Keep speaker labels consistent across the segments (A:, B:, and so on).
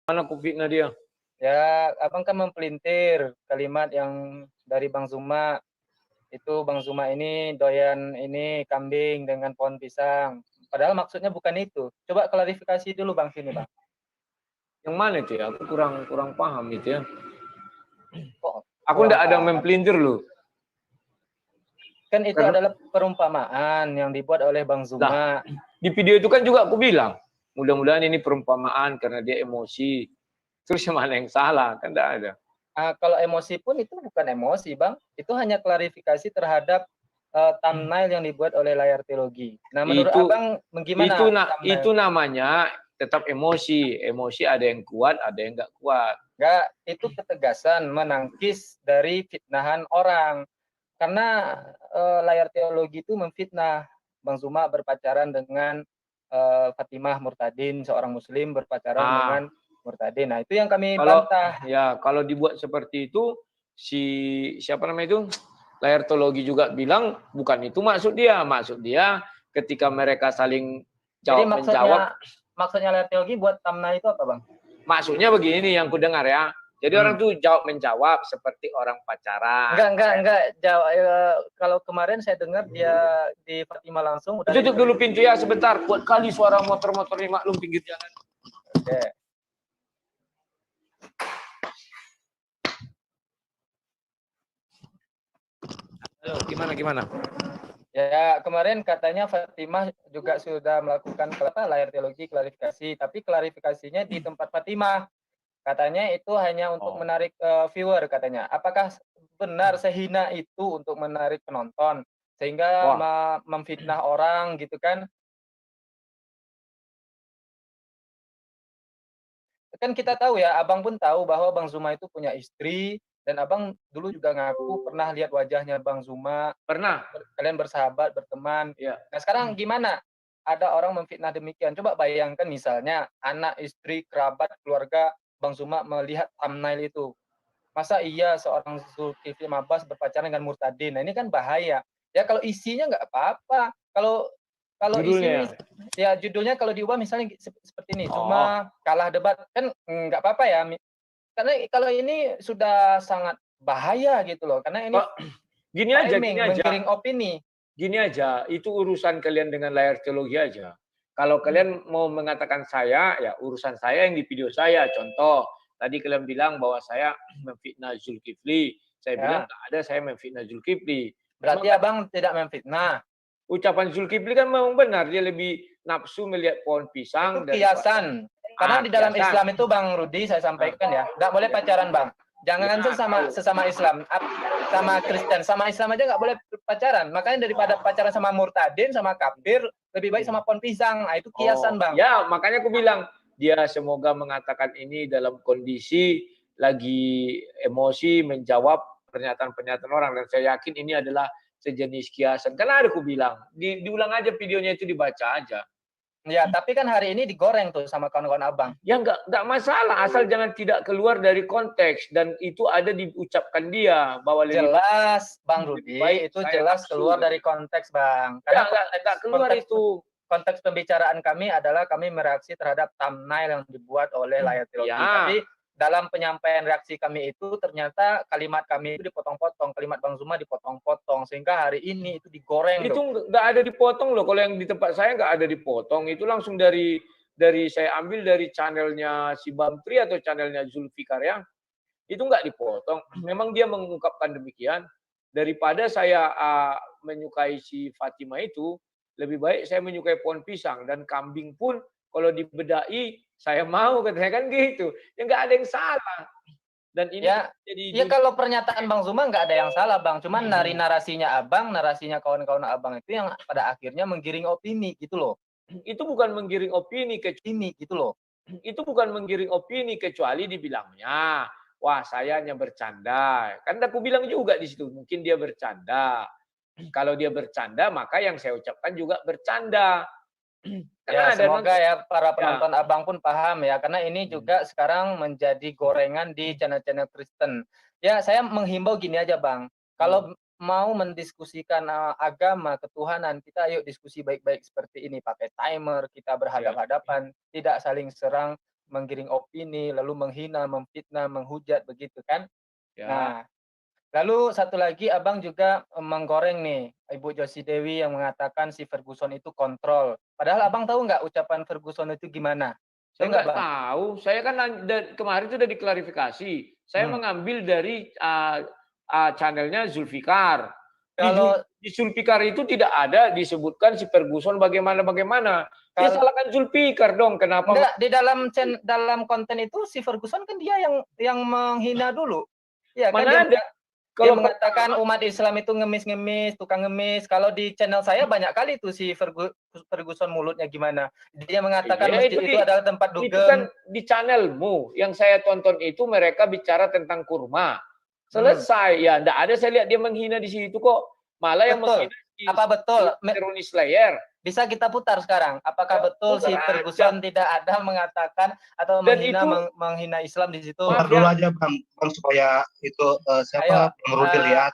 A: Mana aku fitnah dia?
B: Ya, abang kan mempelintir kalimat yang dari Bang Zuma. Itu Bang Zuma ini doyan ini kambing dengan pohon pisang. Padahal maksudnya bukan itu. Coba klarifikasi dulu Bang sini Bang.
A: Yang mana itu ya? Aku kurang paham itu ya.
B: Kok
A: Aku
B: kurang
A: ndak ada
B: paham?
A: mempelintir loh.
B: Kan itu adalah perumpamaan yang dibuat oleh Bang Zuma.
A: Di video itu kan juga aku bilang, mudah-mudahan ini perumpamaan karena dia emosi. Terus yang mana yang salah? Kan ndak ada.
B: Kalau emosi pun itu bukan emosi Bang. Itu hanya klarifikasi terhadap thumbnail yang dibuat oleh Layar Teologi. Nah, menurut Abang gimana?
A: Itu namanya tetap emosi. Emosi ada yang kuat, ada yang nggak kuat.
B: Enggak, itu ketegasan menangkis dari fitnahan orang. Karena Layar Teologi itu memfitnah Bang Zuma berpacaran dengan Fatimah Murtadin, seorang muslim berpacaran dengan Murtadin. Nah, itu yang kami bantah.
A: Ya, kalau dibuat seperti itu, siapa namanya itu? Layar Teologi juga bilang bukan itu maksud dia. Maksud dia ketika mereka saling
B: menjawab. Maksudnya Layar Teologi buat thumbnail itu apa, Bang?
A: Maksudnya begini yang ku dengar ya. Jadi orang tuh menjawab seperti orang pacaran.
B: Enggak. Kalau kemarin saya dengar dia di Fatimah langsung.
A: Tutup dulu pintu ya sebentar. Kuat kali suara motor-motor ini maklum pinggir jalan.
B: Oke.
A: Halo, gimana?
B: Ya, kemarin katanya Fatimah juga sudah melakukan Layar Teologi klarifikasi, tapi klarifikasinya di tempat Fatimah. Katanya itu hanya untuk menarik viewer katanya. Apakah benar sehina itu untuk menarik penonton sehingga memfitnah orang gitu kan? Kan kita tahu ya, Abang pun tahu bahwa Bang Zuma itu punya istri dan Abang dulu juga ngaku pernah lihat wajahnya Bang Zuma.
A: Pernah.
B: Kalian bersahabat, berteman.
A: Ya.
B: Nah, sekarang gimana? Ada orang memfitnah demikian. Coba bayangkan misalnya anak, istri, kerabat, keluarga Bang Zuma melihat thumbnail itu. Masa iya seorang Zulkifli Mabas berpacaran dengan Murtadin? Nah, ini kan bahaya. Ya kalau isinya nggak apa-apa. Kalau isinya ya judulnya kalau diubah misalnya seperti ini, Zuma kalah debat kan nggak apa-apa ya. Karena kalau ini sudah sangat bahaya gitu loh. Karena ini
A: gini aja.
B: menggiring opini.
A: Gini aja, itu urusan kalian dengan Layar Teologi aja. Kalau kalian mau mengatakan saya, ya urusan saya yang di video saya. Contoh, tadi kalian bilang bahwa saya memfitnah Zulkifli. Saya bilang nggak ada saya memfitnah Zulkifli.
B: Berarti Abang tidak memfitnah.
A: Ucapan Zulkifli kan memang benar. Dia lebih nafsu melihat pohon pisang.
B: Itu kiasan. Karena di dalam Islam itu Bang Rudi saya sampaikan ya, nggak boleh pacaran Bang. Jangan sesama Islam, sama Kristen, sama Islam aja nggak boleh pacaran. Makanya daripada pacaran sama murtadin, sama kafir, lebih baik sama pohon pisang. Nah, itu kiasan Bang.
A: Ya, makanya aku bilang dia semoga mengatakan ini dalam kondisi lagi emosi menjawab pernyataan-pernyataan orang, dan saya yakin ini adalah sejenis kiasan. Karena ada aku bilang, diulang aja videonya itu, dibaca aja.
B: Ya, tapi kan hari ini digoreng tuh sama kawan-kawan Abang.
A: Ya nggak masalah, asal jangan tidak keluar dari konteks dan itu ada diucapkan dia bahwa
B: jelas Bang Rudi itu jelas keluar dari konteks Bang.
A: Karena nggak keluar itu.
B: Konteks pembicaraan kami adalah kami mereaksi terhadap thumbnail yang dibuat oleh Layar Teologi. Tapi dalam penyampaian reaksi kami itu ternyata kalimat kami itu dipotong-potong, kalimat Bang Zuma dipotong-potong sehingga hari ini itu digoreng.
A: Itu nggak ada dipotong loh. Kalau yang di tempat saya nggak ada dipotong. Itu langsung dari saya ambil dari channelnya si Bamtri atau channelnya Zulfikar ya. Itu nggak dipotong. Memang dia mengungkapkan demikian. Daripada saya menyukai si Fatimah itu, lebih baik saya menyukai pohon pisang dan kambing pun kalau dibedai saya mau, katanya kan gitu. Ya nggak ada yang salah. Dan ini
B: ya kalau pernyataan Bang Zuma nggak ada yang salah Bang. Cuman narasinya Abang, narasinya kawan-kawan Abang itu yang pada akhirnya menggiring opini gitu loh.
A: Itu bukan menggiring opini
B: gitu loh.
A: Itu bukan menggiring opini kecuali dibilangnya, wah saya hanya bercanda. Kan aku bilang juga di situ, mungkin dia bercanda. Kalau dia bercanda, maka yang saya ucapkan juga bercanda.
B: Ya, semoga ya para penonton Abang pun paham ya, karena ini juga sekarang menjadi gorengan di channel-channel Kristen. Ya, saya menghimbau gini aja Bang, kalau mau mendiskusikan agama, ketuhanan, kita ayo diskusi baik-baik seperti ini, pakai timer, kita berhadap-hadapan, tidak saling serang, menggiring opini, lalu menghina, memfitnah, menghujat begitu kan.
A: Ya.
B: Nah, lalu satu lagi Abang juga menggoreng nih Ibu Josie Dewi yang mengatakan si Ferguson itu kontrol. Padahal Abang tahu nggak ucapan Ferguson itu gimana?
A: Saya
B: Tahu nggak,
A: nggak
B: Bang?
A: tahu. Saya kan kemarin itu udah diklarifikasi. Saya mengambil dari channelnya Zulfikar.
B: Kalau
A: Di Zulfikar itu tidak ada disebutkan si Ferguson bagaimana. Ya salahkan Zulfikar dong. Kenapa?
B: Enggak, di dalam konten itu si Ferguson kan dia yang menghina dulu. Iya kan,
A: Mana ada?
B: dia mengatakan umat Islam itu ngemis-ngemis, tukang ngemis. Kalau di channel saya banyak kali tuh si Ferguson mulutnya gimana. Dia mengatakan
A: Ya,
B: masjid itu adalah tempat
A: itu kan
B: dugem.
A: di channelmu. Yang saya tonton itu mereka bicara tentang kurma. Selesai. Ya, enggak ada saya lihat dia menghina di situ kok. Malah yang
B: Betul.
A: menghina
B: Apa betul?
A: Rooney Slayer.
B: Bisa kita putar sekarang. Apakah betul si Ferguson tidak ada mengatakan atau
A: Dan
B: menghina Islam di situ?
C: Bentar dulu aja Bang supaya itu siapa Bang Rudi lihat.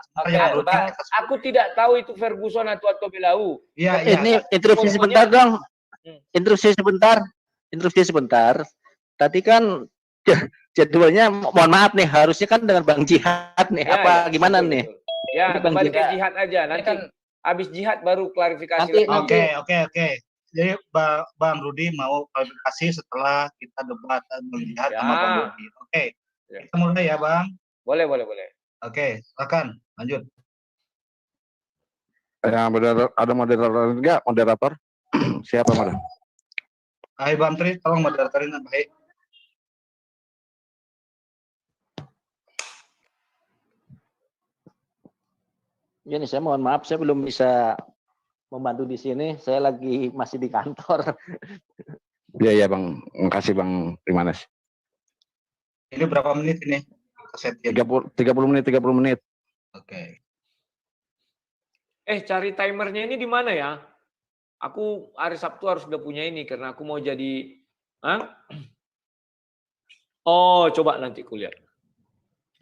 B: Bang,
A: aku tidak tahu itu Ferguson atau Belau.
C: Iya,
D: Ini interupsi sebentar dong. Interupsi sebentar. Tadi kan jadwalnya mohon maaf nih, harusnya kan dengan Bang Jihad nih.
A: Ya,
D: gimana
A: betul,
D: nih?
A: Betul. Ya, kembali ke Jihad aja. Nanti kan habis Jihad baru klarifikasi.
C: Oke. Jadi Bang Rudi mau klarifikasi setelah kita debat Bang Jihad sama Bang Rudi. Oke. Kita mulai ya Bang.
A: Boleh.
C: Oke, silakan lanjut.
E: Ada moderator enggak? Moderator? Siapa moderator?
C: Hai Bang Tri, tolong moderatorin baik.
D: Ya nih, saya mohon maaf, saya belum bisa membantu di sini. Saya masih di kantor.
E: Iya Bang, makasih Bang Trimanes.
C: Ini berapa menit ini?
E: 30 menit.
C: Oke.
A: Cari timernya ini di mana ya? Aku hari Sabtu harus udah punya ini karena aku mau jadi. Oh, coba nanti kulihat.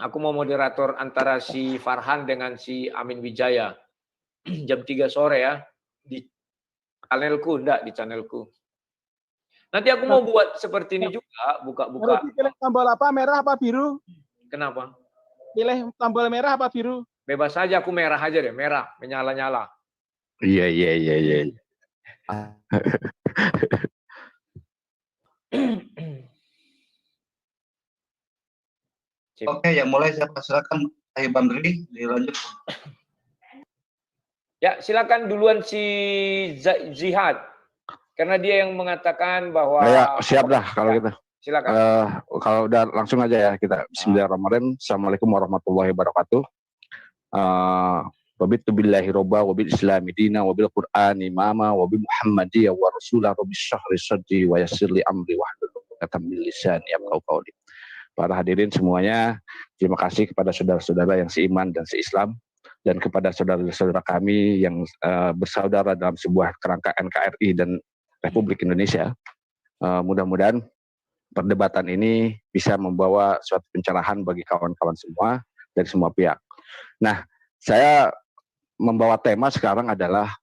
A: Aku mau moderator antara si Farhan dengan si Amin Wijaya. Jam 3 sore ya. Di channelku, enggak di channelku. Nanti aku mau buat seperti ini juga, buka-buka.
F: Pilih tombol apa, merah apa biru?
A: Kenapa?
F: Pilih tombol merah apa biru?
A: Bebas saja, aku merah aja deh, merah, menyala-nyala.
E: Iya.
C: Oke, yang mulai siapa? Silakan Bang Rudi, dilanjut.
A: Ya, silakan duluan si Jihad. Karena dia yang mengatakan bahwa
E: Ya, siap dah kalau gitu.
A: Silakan.
E: Kalau udah langsung aja ya kita. Bismillahirrahmanirrahim. Assalamualaikum warahmatullahi wabarakatuh. Wabitu billahi robba wabil islami dina wabil qur'ani imama wabil muhammadiyya wa rasulah rabbi syahri sadri wa yassirli amri wahlul 'uqdatam min lisani yafqahu qawli. Para hadirin semuanya, terima kasih kepada saudara-saudara yang seiman dan seislam dan kepada saudara-saudara kami yang bersaudara dalam sebuah kerangka NKRI dan Republik Indonesia. Mudah-mudahan perdebatan ini bisa membawa suatu pencerahan bagi kawan-kawan semua dari semua pihak. Nah, saya membawa tema sekarang adalah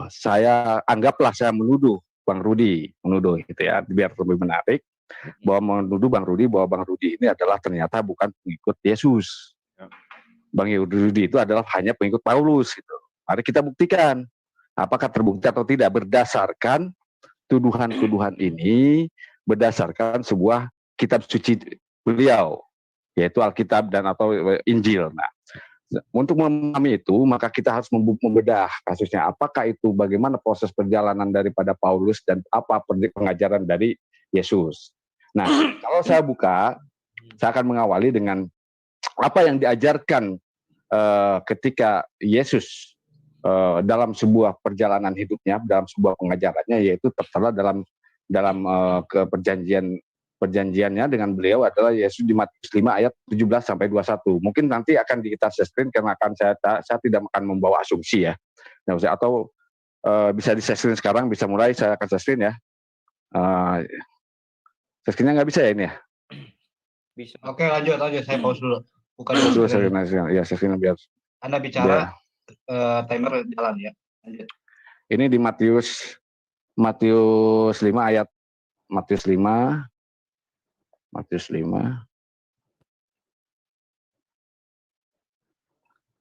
E: saya anggaplah saya menuduh Bang Rudi, gitu ya, biar lebih menarik, bahwa menuduh Bang Rudi bahwa Bang Rudi ini adalah ternyata bukan pengikut Yesus. Bang Rudi itu adalah hanya pengikut Paulus gitu. Mari kita buktikan apakah terbukti atau tidak berdasarkan tuduhan-tuduhan ini, berdasarkan sebuah kitab suci beliau, yaitu Alkitab dan atau Injil. Nah, untuk memahami itu, maka kita harus membedah kasusnya. Apakah itu bagaimana proses perjalanan daripada Paulus dan apa pengajaran dari Yesus. Nah, kalau saya buka, saya akan mengawali dengan apa yang diajarkan ketika Yesus dalam sebuah perjalanan hidupnya, dalam sebuah pengajarannya, yaitu tertera dalam perjanjiannya dengan beliau adalah Yesus di Matius 5 ayat 17 sampai 21. Mungkin nanti akan kita share screen karena saya tidak akan membawa asumsi ya. Atau bisa di share screen sekarang, bisa mulai saya akan share screen ya. Share screen-nya nggak bisa ya ini ya?
A: Bisa.
C: Oke, lanjut saya pause dulu. Bukan
E: dulu share screen biar
C: Anda bicara timer jalan ya. Lanjut.
E: Ini di Matius 5 ayat Matius 5 Matius 5.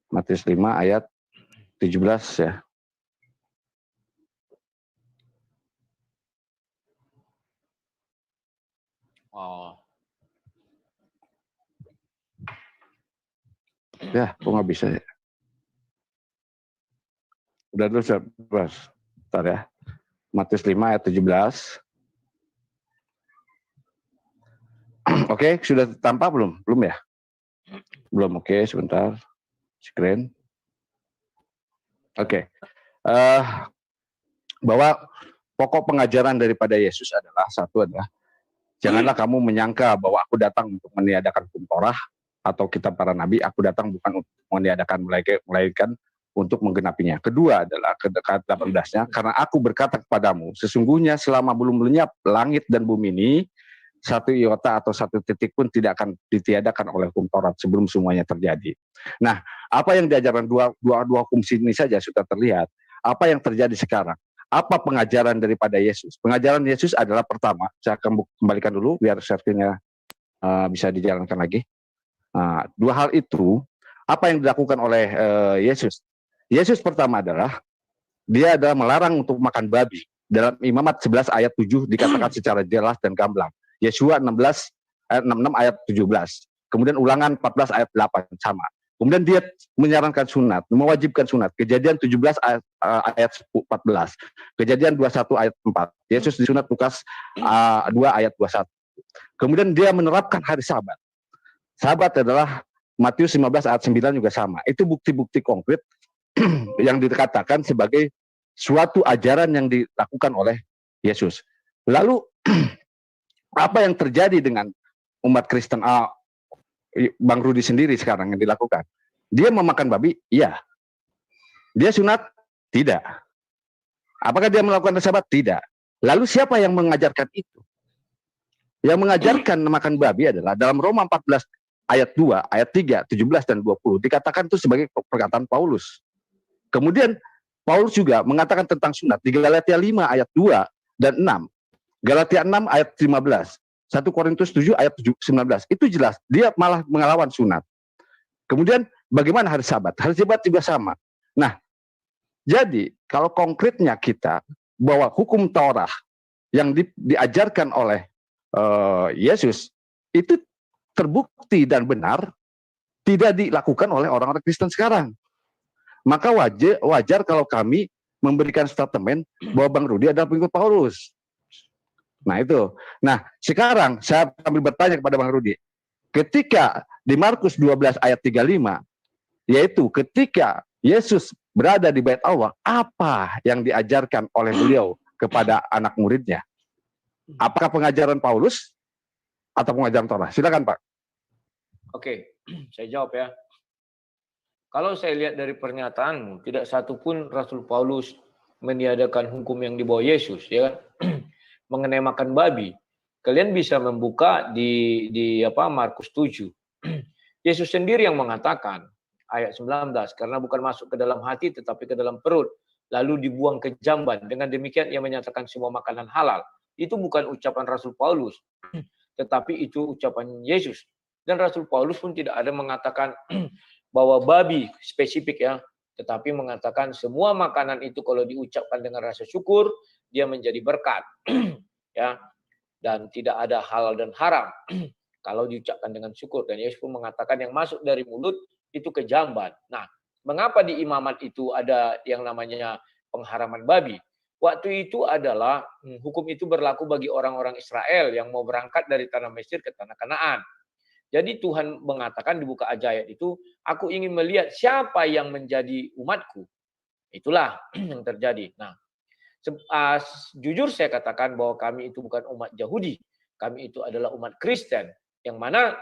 E: Matius 5 ayat 17 ya.
A: Oh.
E: Ya, kok nggak bisa ya? Udah dulu, Bos. Bentar ya. Matius 5 ayat 17. Oke, sudah tampak belum? Belum ya? Belum, oke, sebentar. Screen. Oke. Bahwa pokok pengajaran daripada Yesus adalah, satu adalah, janganlah kamu menyangka bahwa aku datang untuk meniadakan hukum Taurat atau kitab para nabi. Aku datang bukan untuk meniadakan, melainkan untuk menggenapinya. Kedua adalah kata 18-nya, karena aku berkata kepadamu, sesungguhnya selama belum lenyap langit dan bumi ini, satu iota atau satu titik pun tidak akan ditiadakan oleh hukum Taurat sebelum semuanya terjadi. Nah, apa yang diajarkan dua hukum sini saja sudah terlihat. Apa yang terjadi sekarang? Apa pengajaran daripada Yesus? Pengajaran Yesus adalah, pertama, saya akan kembalikan dulu biar share-nya bisa dijalankan lagi. Dua hal itu, apa yang dilakukan oleh Yesus? Yesus pertama adalah, dia adalah melarang untuk makan babi. Dalam Imamat 11 ayat 7 dikatakan secara jelas dan gamblang. Yesua 66 ayat 17. Kemudian Ulangan 14 ayat 8 sama. Kemudian dia menyarankan sunat, mewajibkan sunat. Kejadian 17 ayat 14. Kejadian 21 ayat 4. Yesus disunat Lukas 2 ayat 21. Kemudian dia menerapkan hari Sabat. Sabat adalah Matius 15 ayat 9 juga sama. Itu bukti-bukti konkret yang dikatakan sebagai suatu ajaran yang dilakukan oleh Yesus. Lalu apa yang terjadi dengan umat Kristen Bang Rudi sendiri sekarang yang dilakukan? Dia memakan babi? Iya. Dia sunat? Tidak. Apakah dia melakukan Sabat? Tidak. Lalu siapa yang mengajarkan itu? Yang mengajarkan makan babi adalah dalam Roma 14 ayat 2, ayat 3, 17 dan 20 dikatakan itu sebagai perkataan Paulus. Kemudian Paulus juga mengatakan tentang sunat di Galatia 5 ayat 2 dan 6. Galatia 6 ayat 15. 1 Korintus 7 ayat 19. Itu jelas, dia malah mengelawan sunat. Kemudian bagaimana hari Sabat? Hari Sabat juga sama. Nah, jadi kalau konkretnya kita bahwa hukum Taurat yang diajarkan oleh Yesus itu terbukti dan benar tidak dilakukan oleh orang-orang Kristen sekarang. Maka wajar kalau kami memberikan statement bahwa Bang Rudi adalah pengikut Paulus. Nah itu. Nah sekarang saya sambil bertanya kepada Bang Rudi, ketika di Markus 12 ayat 35, yaitu ketika Yesus berada di Bait Allah, apa yang diajarkan oleh beliau kepada anak muridnya? Apakah pengajaran Paulus atau pengajaran Torah? Silakan Pak.
A: Oke, saya jawab ya. Kalau saya lihat dari pernyataanmu, tidak satu pun Rasul Paulus meniadakan hukum yang dibawa Yesus, ya kan? Mengenai makan babi. Kalian bisa membuka di Markus 7. Yesus sendiri yang mengatakan ayat 19, karena bukan masuk ke dalam hati tetapi ke dalam perut, lalu dibuang ke jamban. Dengan demikian ia menyatakan semua makanan halal. Itu bukan ucapan Rasul Paulus, tetapi itu ucapan Yesus. Dan Rasul Paulus pun tidak ada mengatakan bahwa babi spesifik ya, tetapi mengatakan semua makanan itu kalau diucapkan dengan rasa syukur dia menjadi berkat ya, dan tidak ada halal dan haram kalau diucapkan dengan syukur. Dan Yesus pun mengatakan yang masuk dari mulut itu ke jamban. Nah, mengapa di imamat itu ada yang namanya pengharaman babi? Waktu itu adalah hukum itu berlaku bagi orang-orang Israel yang mau berangkat dari tanah Mesir ke tanah Kanaan. Jadi Tuhan mengatakan di buka ajaib itu, aku ingin melihat siapa yang menjadi umatku. Itulah yang terjadi. Nah, jujur saya katakan bahwa kami itu bukan umat Yahudi. Kami itu adalah umat Kristen. Yang mana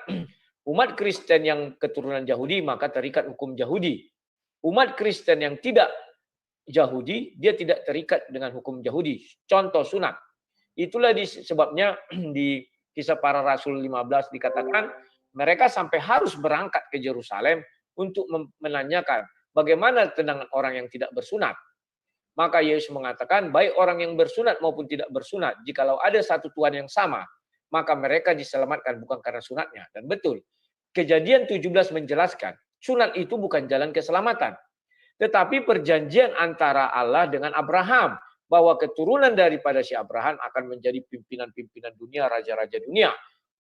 A: umat Kristen yang keturunan Yahudi maka terikat hukum Yahudi. Umat Kristen yang tidak Yahudi, dia tidak terikat dengan hukum Yahudi. Contoh sunat. Itulah sebabnya di Kisah Para Rasul 15 dikatakan mereka sampai harus berangkat ke Yerusalem untuk menanyakan bagaimana dengan orang yang tidak bersunat. Maka Yesus mengatakan baik orang yang bersunat maupun tidak bersunat, jikalau ada satu Tuhan yang sama, maka mereka diselamatkan bukan karena sunatnya. Dan betul, Kejadian 17 menjelaskan, sunat itu bukan jalan keselamatan. Tetapi perjanjian antara Allah dengan Abraham, bahwa keturunan daripada si Abraham akan menjadi pimpinan-pimpinan dunia, raja-raja dunia.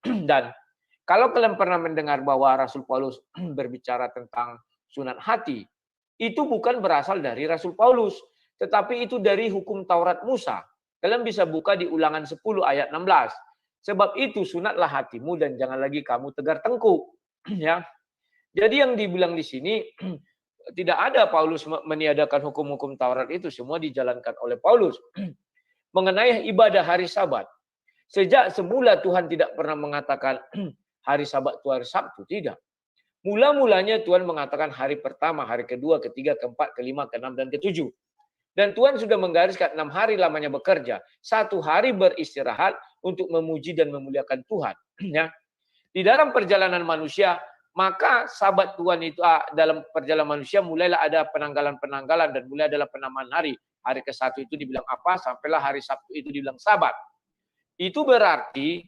A: Dan kalau kalian pernah mendengar bahwa Rasul Paulus berbicara tentang sunat hati, itu bukan berasal dari Rasul Paulus, tetapi itu dari hukum Taurat Musa. Kalian bisa buka di Ulangan 10 ayat 16. Sebab itu sunatlah hatimu dan jangan lagi kamu tegar tengkuk. Ya. Jadi yang dibilang di sini tidak ada Paulus meniadakan hukum-hukum Taurat itu, semua dijalankan oleh Paulus. Mengenai ibadah hari Sabat, sejak semula Tuhan tidak pernah mengatakan hari Sabat itu hari Sabtu, tidak. Mula-mulanya Tuhan mengatakan hari pertama, hari kedua, ketiga, keempat, kelima, keenam, dan ketujuh. Dan Tuhan sudah menggariskan 6 hari lamanya bekerja, 1 hari beristirahat untuk memuji dan memuliakan Tuhan. Ya. Di dalam perjalanan manusia, maka Sabat Tuhan itu dalam perjalanan manusia mulailah ada penanggalan-penanggalan dan mulai adalah penamaan hari. Hari ke-1 itu dibilang apa, sampailah hari Sabtu itu dibilang Sabat. Itu berarti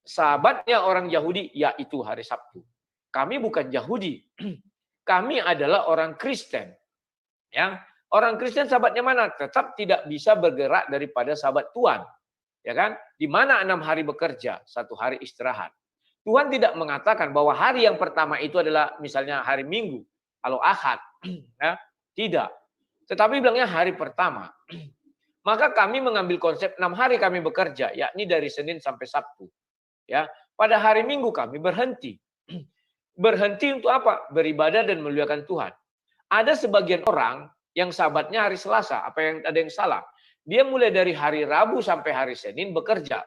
A: Sabatnya orang Yahudi yaitu hari Sabtu. Kami bukan Yahudi. Kami adalah orang Kristen. Ya, orang Kristen Sabatnya mana? Tetap tidak bisa bergerak daripada Sabat Tuhan. Ya kan? Di mana 6 hari bekerja, 1 hari istirahat. Tuhan tidak mengatakan bahwa hari yang pertama itu adalah misalnya hari Minggu, kalau Ahad. Ya, tidak. Tetapi bilangnya hari pertama. Maka kami mengambil konsep 6 hari kami bekerja, yakni dari Senin sampai Sabtu. Ya, pada hari Minggu kami berhenti. Berhenti untuk apa? Beribadah dan memuliakan Tuhan. Ada sebagian orang yang Sabatnya hari Selasa, ada yang salah? Dia mulai dari hari Rabu sampai hari Senin bekerja.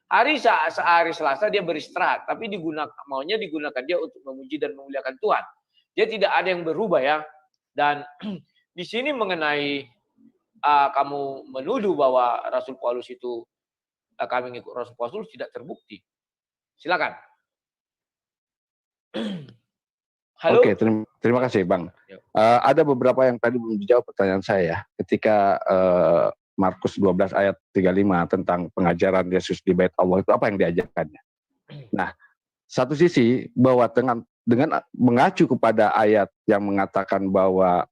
A: Hari Selasa dia beristirahat, tapi maunya digunakan dia untuk memuji dan memuliakan Tuhan. Dia tidak ada yang berubah ya. Dan di sini mengenai kamu menuduh bahwa Rasul Paulus itu kami mengikut Rasul Paulus tidak terbukti. Silakan. Halo.
E: Oke, terima kasih Bang. Ada beberapa yang tadi belum dijawab pertanyaan saya ketika Markus 12 ayat 35 tentang pengajaran Yesus di Bait Allah itu apa yang diajarkannya. Nah, satu sisi bahwa dengan mengacu kepada ayat yang mengatakan bahwa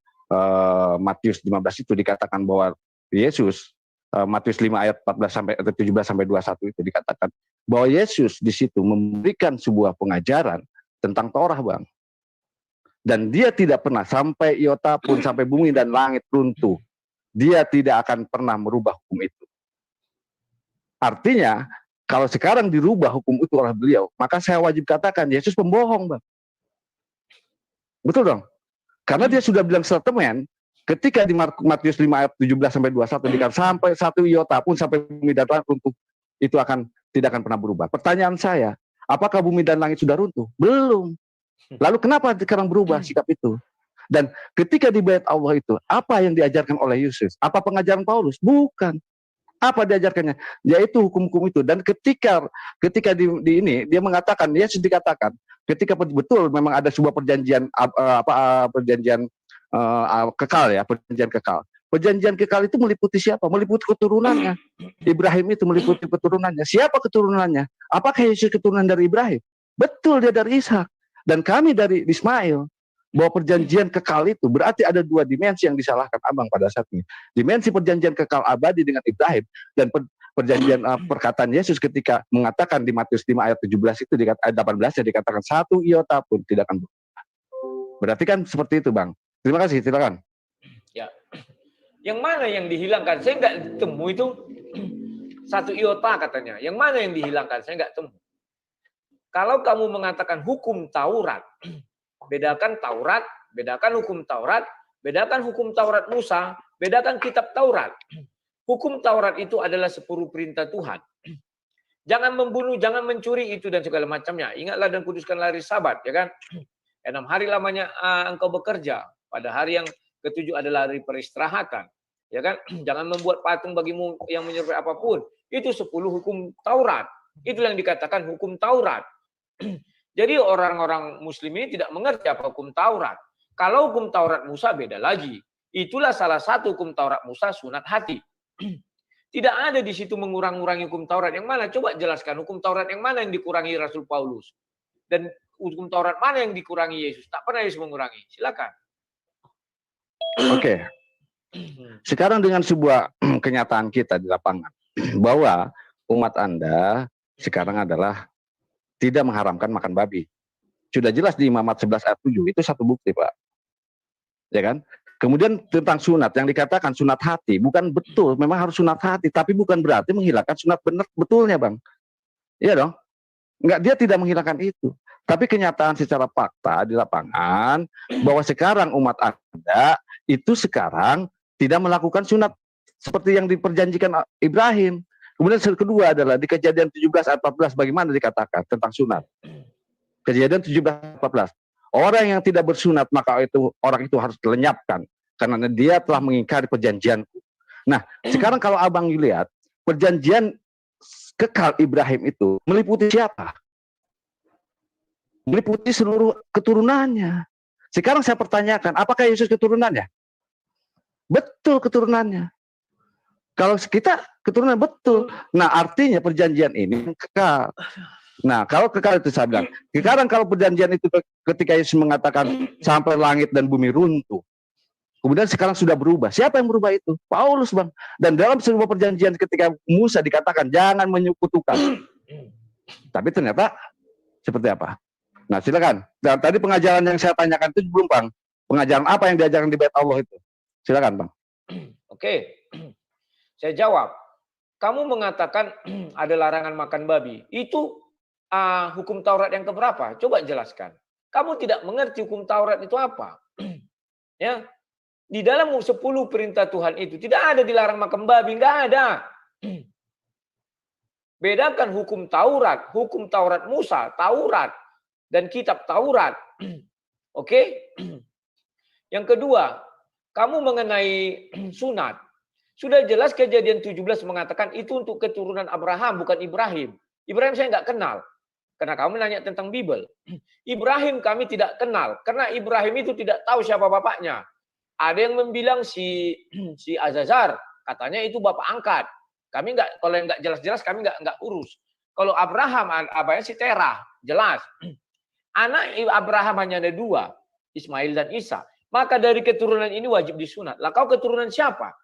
E: Matius 15 itu dikatakan bahwa Yesus Matius 5 ayat 14 sampai 17 sampai 21 itu dikatakan bahwa Yesus di situ memberikan sebuah pengajaran tentang Torah, Bang. Dan dia tidak pernah sampai iota pun sampai bumi dan langit runtuh. Dia tidak akan pernah merubah hukum itu. Artinya, kalau sekarang dirubah hukum itu oleh beliau, maka saya wajib katakan Yesus pembohong, Bang. Betul dong? Karena dia sudah bilang statement ketika di Matius 5 ayat 17 sampai 21 dikatakan sampai 1 iota pun sampai bumi dan langit runtuh, itu tidak akan pernah berubah. Pertanyaan saya, apakah bumi dan langit sudah runtuh? Belum. Lalu kenapa sekarang berubah sikap itu? Dan ketika di Bait Allah itu, apa yang diajarkan oleh Yesus? Apa pengajaran Paulus? Bukan. Apa diajarkannya? Yaitu hukum-hukum itu. Dan ketika di ini dia mengatakan, Yesus dikatakan, ketika betul memang ada sebuah perjanjian kekal ya, perjanjian kekal. Perjanjian kekal itu meliputi siapa? Meliputi keturunannya. Ibrahim itu meliputi keturunannya. Siapa keturunannya? Apakah Yesus keturunan dari Ibrahim? Betul, dia dari Ishak. Dan kami dari Ismail. Bahwa perjanjian kekal itu berarti ada 2 dimensi yang disalahkan Abang pada saat ini. Dimensi perjanjian kekal abadi dengan Ibrahim dan perjanjian perkataan Yesus ketika mengatakan di Matius 5 ayat 17 itu ayat 18 dikatakan 1 iota pun tidak akan berubah. Berarti kan seperti itu, Bang. Terima kasih, silakan.
A: Ya. Yang mana yang dihilangkan? Saya nggak temu itu 1 iota katanya. Yang mana yang dihilangkan? Saya nggak temu. Kalau kamu mengatakan hukum Taurat, bedakan Taurat, bedakan hukum Taurat, bedakan hukum Taurat Musa, bedakan kitab Taurat. Hukum Taurat itu adalah 10 perintah Tuhan. Jangan membunuh, jangan mencuri itu dan segala macamnya. Ingatlah dan kuduskanlah hari Sabat, ya kan? 6 hari lamanya engkau bekerja. Pada hari yang ke-7 adalah hari peristirahatan, ya kan? Jangan membuat patung bagimu yang menyerupai apapun. Itu 10 hukum Taurat. Itu yang dikatakan hukum Taurat. Jadi orang-orang muslim ini tidak mengerti apa hukum Taurat. Kalau hukum Taurat Musa beda lagi. Itulah salah satu hukum Taurat Musa, sunat hati. Tidak ada di situ mengurang-urangi hukum Taurat. Yang mana? Coba jelaskan hukum Taurat yang mana yang dikurangi Rasul Paulus. Dan hukum Taurat mana yang dikurangi Yesus. Tak pernah Yesus mengurangi. Silakan.
E: Oke. Sekarang dengan sebuah kenyataan kita di lapangan. Bahwa umat Anda sekarang adalah tidak mengharamkan makan babi. Sudah jelas di Imamat 11 ayat 7. Itu satu bukti, Pak. Ya kan? Kemudian tentang sunat, yang dikatakan sunat hati, bukan betul, memang harus sunat hati, tapi bukan berarti menghilangkan sunat benar betulnya, Bang. Iya dong? Enggak, dia tidak menghilangkan itu. Tapi kenyataan secara fakta di lapangan, bahwa sekarang umat Anda itu sekarang tidak melakukan sunat seperti yang diperjanjikan Ibrahim. Kemudian yang kedua adalah di Kejadian 17 ayat 14, bagaimana dikatakan tentang sunat. Kejadian 17 ayat 14. Orang yang tidak bersunat, maka orang itu harus dilenyapkan. Karena dia telah mengingkari perjanjianku. Nah, sekarang kalau abang lihat, perjanjian kekal Ibrahim itu meliputi siapa? Meliputi seluruh keturunannya. Sekarang saya pertanyakan, apakah Yesus keturunannya? Betul keturunannya. Kalau kita keturunan betul. Nah, artinya perjanjian ini kekal. Nah, kalau kekal itu saya bilang. Sekarang kalau perjanjian itu ketika Yesus mengatakan sampai langit dan bumi runtuh. Kemudian sekarang sudah berubah. Siapa yang berubah itu? Paulus, Bang. Dan dalam sebuah perjanjian ketika Musa dikatakan jangan menyekutukan. Tapi ternyata seperti apa? Nah, silakan. Dan tadi pengajaran yang saya tanyakan itu belum, Bang. Pengajaran apa yang diajarkan di Bait Allah itu? Silakan, Bang.
A: Oke. Saya jawab. Kamu mengatakan ada larangan makan babi. Itu hukum Taurat yang keberapa? Coba jelaskan. Kamu tidak mengerti hukum Taurat itu apa? Ya, di dalam 10 perintah Tuhan itu tidak ada dilarang makan babi, nggak ada. Bedakan hukum Taurat Musa, Taurat dan kitab Taurat. Oke? Yang kedua, kamu mengenai sunat. Sudah jelas Kejadian 17 mengatakan itu untuk keturunan Abraham, bukan Ibrahim. Ibrahim saya nggak kenal. Karena kamu nanya tentang Bible. Ibrahim kami tidak kenal. Karena Ibrahim itu tidak tahu siapa bapaknya. Ada yang membilang si Azazar. Katanya itu bapak angkat. Kami nggak, kalau yang nggak jelas-jelas kami nggak urus. Kalau Abraham, abahnya si Terah. Jelas. Anak Abraham hanya ada 2. Ismail dan Isa. Maka dari keturunan ini wajib disunat. Lah kau keturunan siapa?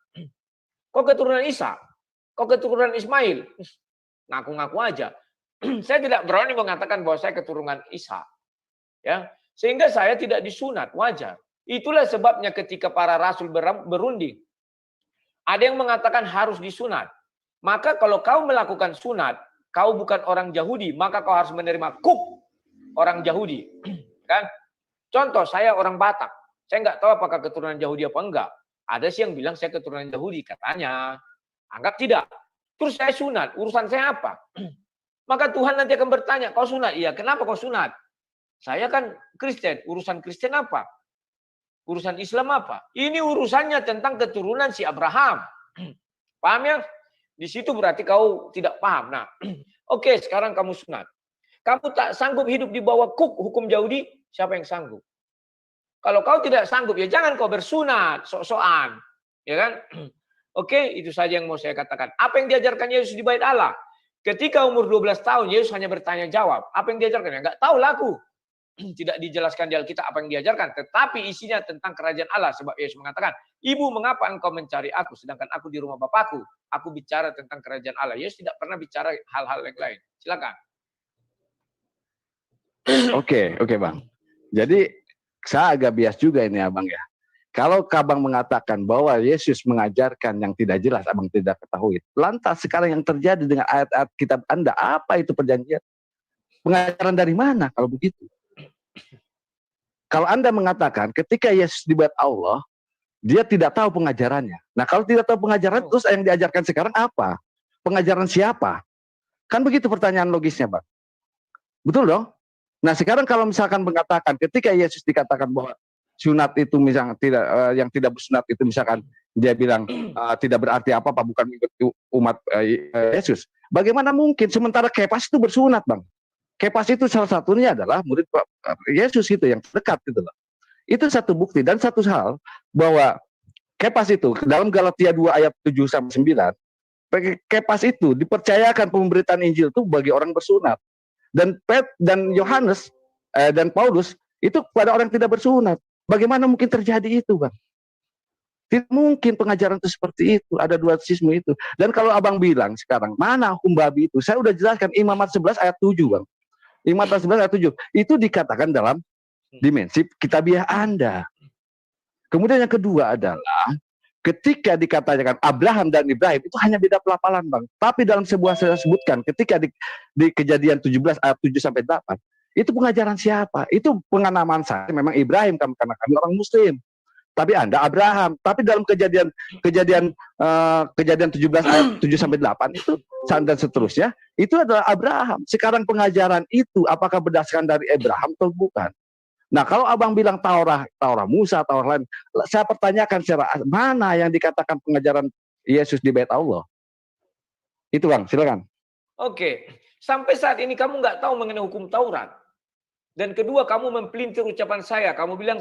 A: Kau keturunan Isa? Kau keturunan Ismail? Ngaku-ngaku aja. Saya tidak berani mengatakan bahwa saya keturunan Isa. Ya, sehingga saya tidak disunat, wajar. Itulah sebabnya ketika para rasul berunding, ada yang mengatakan harus disunat. Maka kalau kau melakukan sunat, kau bukan orang Yahudi, maka kau harus menerima kuk orang Yahudi. Kan? Contoh, saya orang Batak. Saya nggak tahu apakah keturunan Yahudi apa enggak. Ada sih yang bilang saya keturunan Yahudi, katanya. Anggap tidak. Terus saya sunat, urusan saya apa? Maka Tuhan nanti akan bertanya, kau sunat? Iya, kenapa kau sunat? Saya kan Kristen, urusan Kristen apa? Urusan Islam apa? Ini urusannya tentang keturunan si Abraham. Paham ya? Di situ berarti kau tidak paham. Nah, oke, sekarang kamu sunat. Kamu tak sanggup hidup di bawah kuk hukum Yahudi, siapa yang sanggup? Kalau kau tidak sanggup, ya jangan kau bersunat, sok-sokan. Ya kan? Oke, itu saja yang mau saya katakan. Apa yang diajarkan Yesus di Bait Allah? Ketika umur 12 tahun, Yesus hanya bertanya jawab. Apa yang diajarkan? Ya, enggak tahu lah aku. Tidak dijelaskan di Alkitab apa yang diajarkan. Tetapi isinya tentang kerajaan Allah. Sebab Yesus mengatakan, Ibu, mengapa engkau mencari aku? Sedangkan aku di rumah Bapakku. Aku bicara tentang kerajaan Allah. Yesus tidak pernah bicara hal-hal yang lain. Silakan.
E: Oke, Bang. Jadi, saya agak bias juga ini, Abang ya. Kalau Abang mengatakan bahwa Yesus mengajarkan yang tidak jelas, Abang tidak ketahui. Lantas sekarang yang terjadi dengan ayat-ayat kitab Anda, apa itu perjanjian? Pengajaran dari mana kalau begitu? Kalau Anda mengatakan ketika Yesus di Bait Allah, dia tidak tahu pengajarannya. Nah, kalau tidak tahu pengajaran, terus yang diajarkan sekarang apa? Pengajaran siapa? Kan begitu pertanyaan logisnya, Bang. Betul dong? Nah, sekarang kalau misalkan mengatakan ketika Yesus dikatakan bahwa sunat itu misalnya tidak yang tidak bersunat itu misalkan dia bilang tidak berarti apa-apa, bukan mengikuti umat Yesus. Bagaimana mungkin sementara Kepas itu bersunat, Bang? Kepas itu salah satunya adalah murid Yesus itu yang dekat gitu loh. Itu satu bukti dan satu hal bahwa Kepas itu dalam Galatia 2 ayat 7 sampai 9 Kepas itu dipercayakan pemberitaan Injil itu bagi orang bersunat. Dan Yohanes dan Paulus itu kepada orang yang tidak bersunat. Bagaimana mungkin terjadi itu, Bang? Tidak mungkin pengajaran itu seperti itu. Ada dualisme itu. Dan kalau abang bilang sekarang, mana hukum babi itu? Saya udah jelaskan Imamat 11 ayat 7, Bang. Imamat 11 ayat 7. Itu dikatakan dalam dimensi kitabiah Anda. Kemudian yang kedua adalah, ketika dikatakan Abraham dan Ibrahim, itu hanya beda pelafalan, Bang. Tapi dalam sebuah saya sebutkan, ketika di Kejadian 17 ayat 7-8, itu pengajaran siapa? Itu pengalaman saya, memang Ibrahim, karena kami orang Muslim. Tapi Anda Abraham. Tapi dalam kejadian 17 ayat 7-8 itu dan seterusnya itu adalah Abraham. Sekarang pengajaran itu apakah berdasarkan dari Abraham atau bukan? Nah, kalau abang bilang Taurat Musa, Taurat lain, saya pertanyakan secara mana yang dikatakan pengajaran Yesus di Bait Allah? Itu, Bang, silakan.
A: Oke, sampai saat ini kamu nggak tahu mengenai hukum Taurat. Dan kedua, kamu mempelintir ucapan saya. Kamu bilang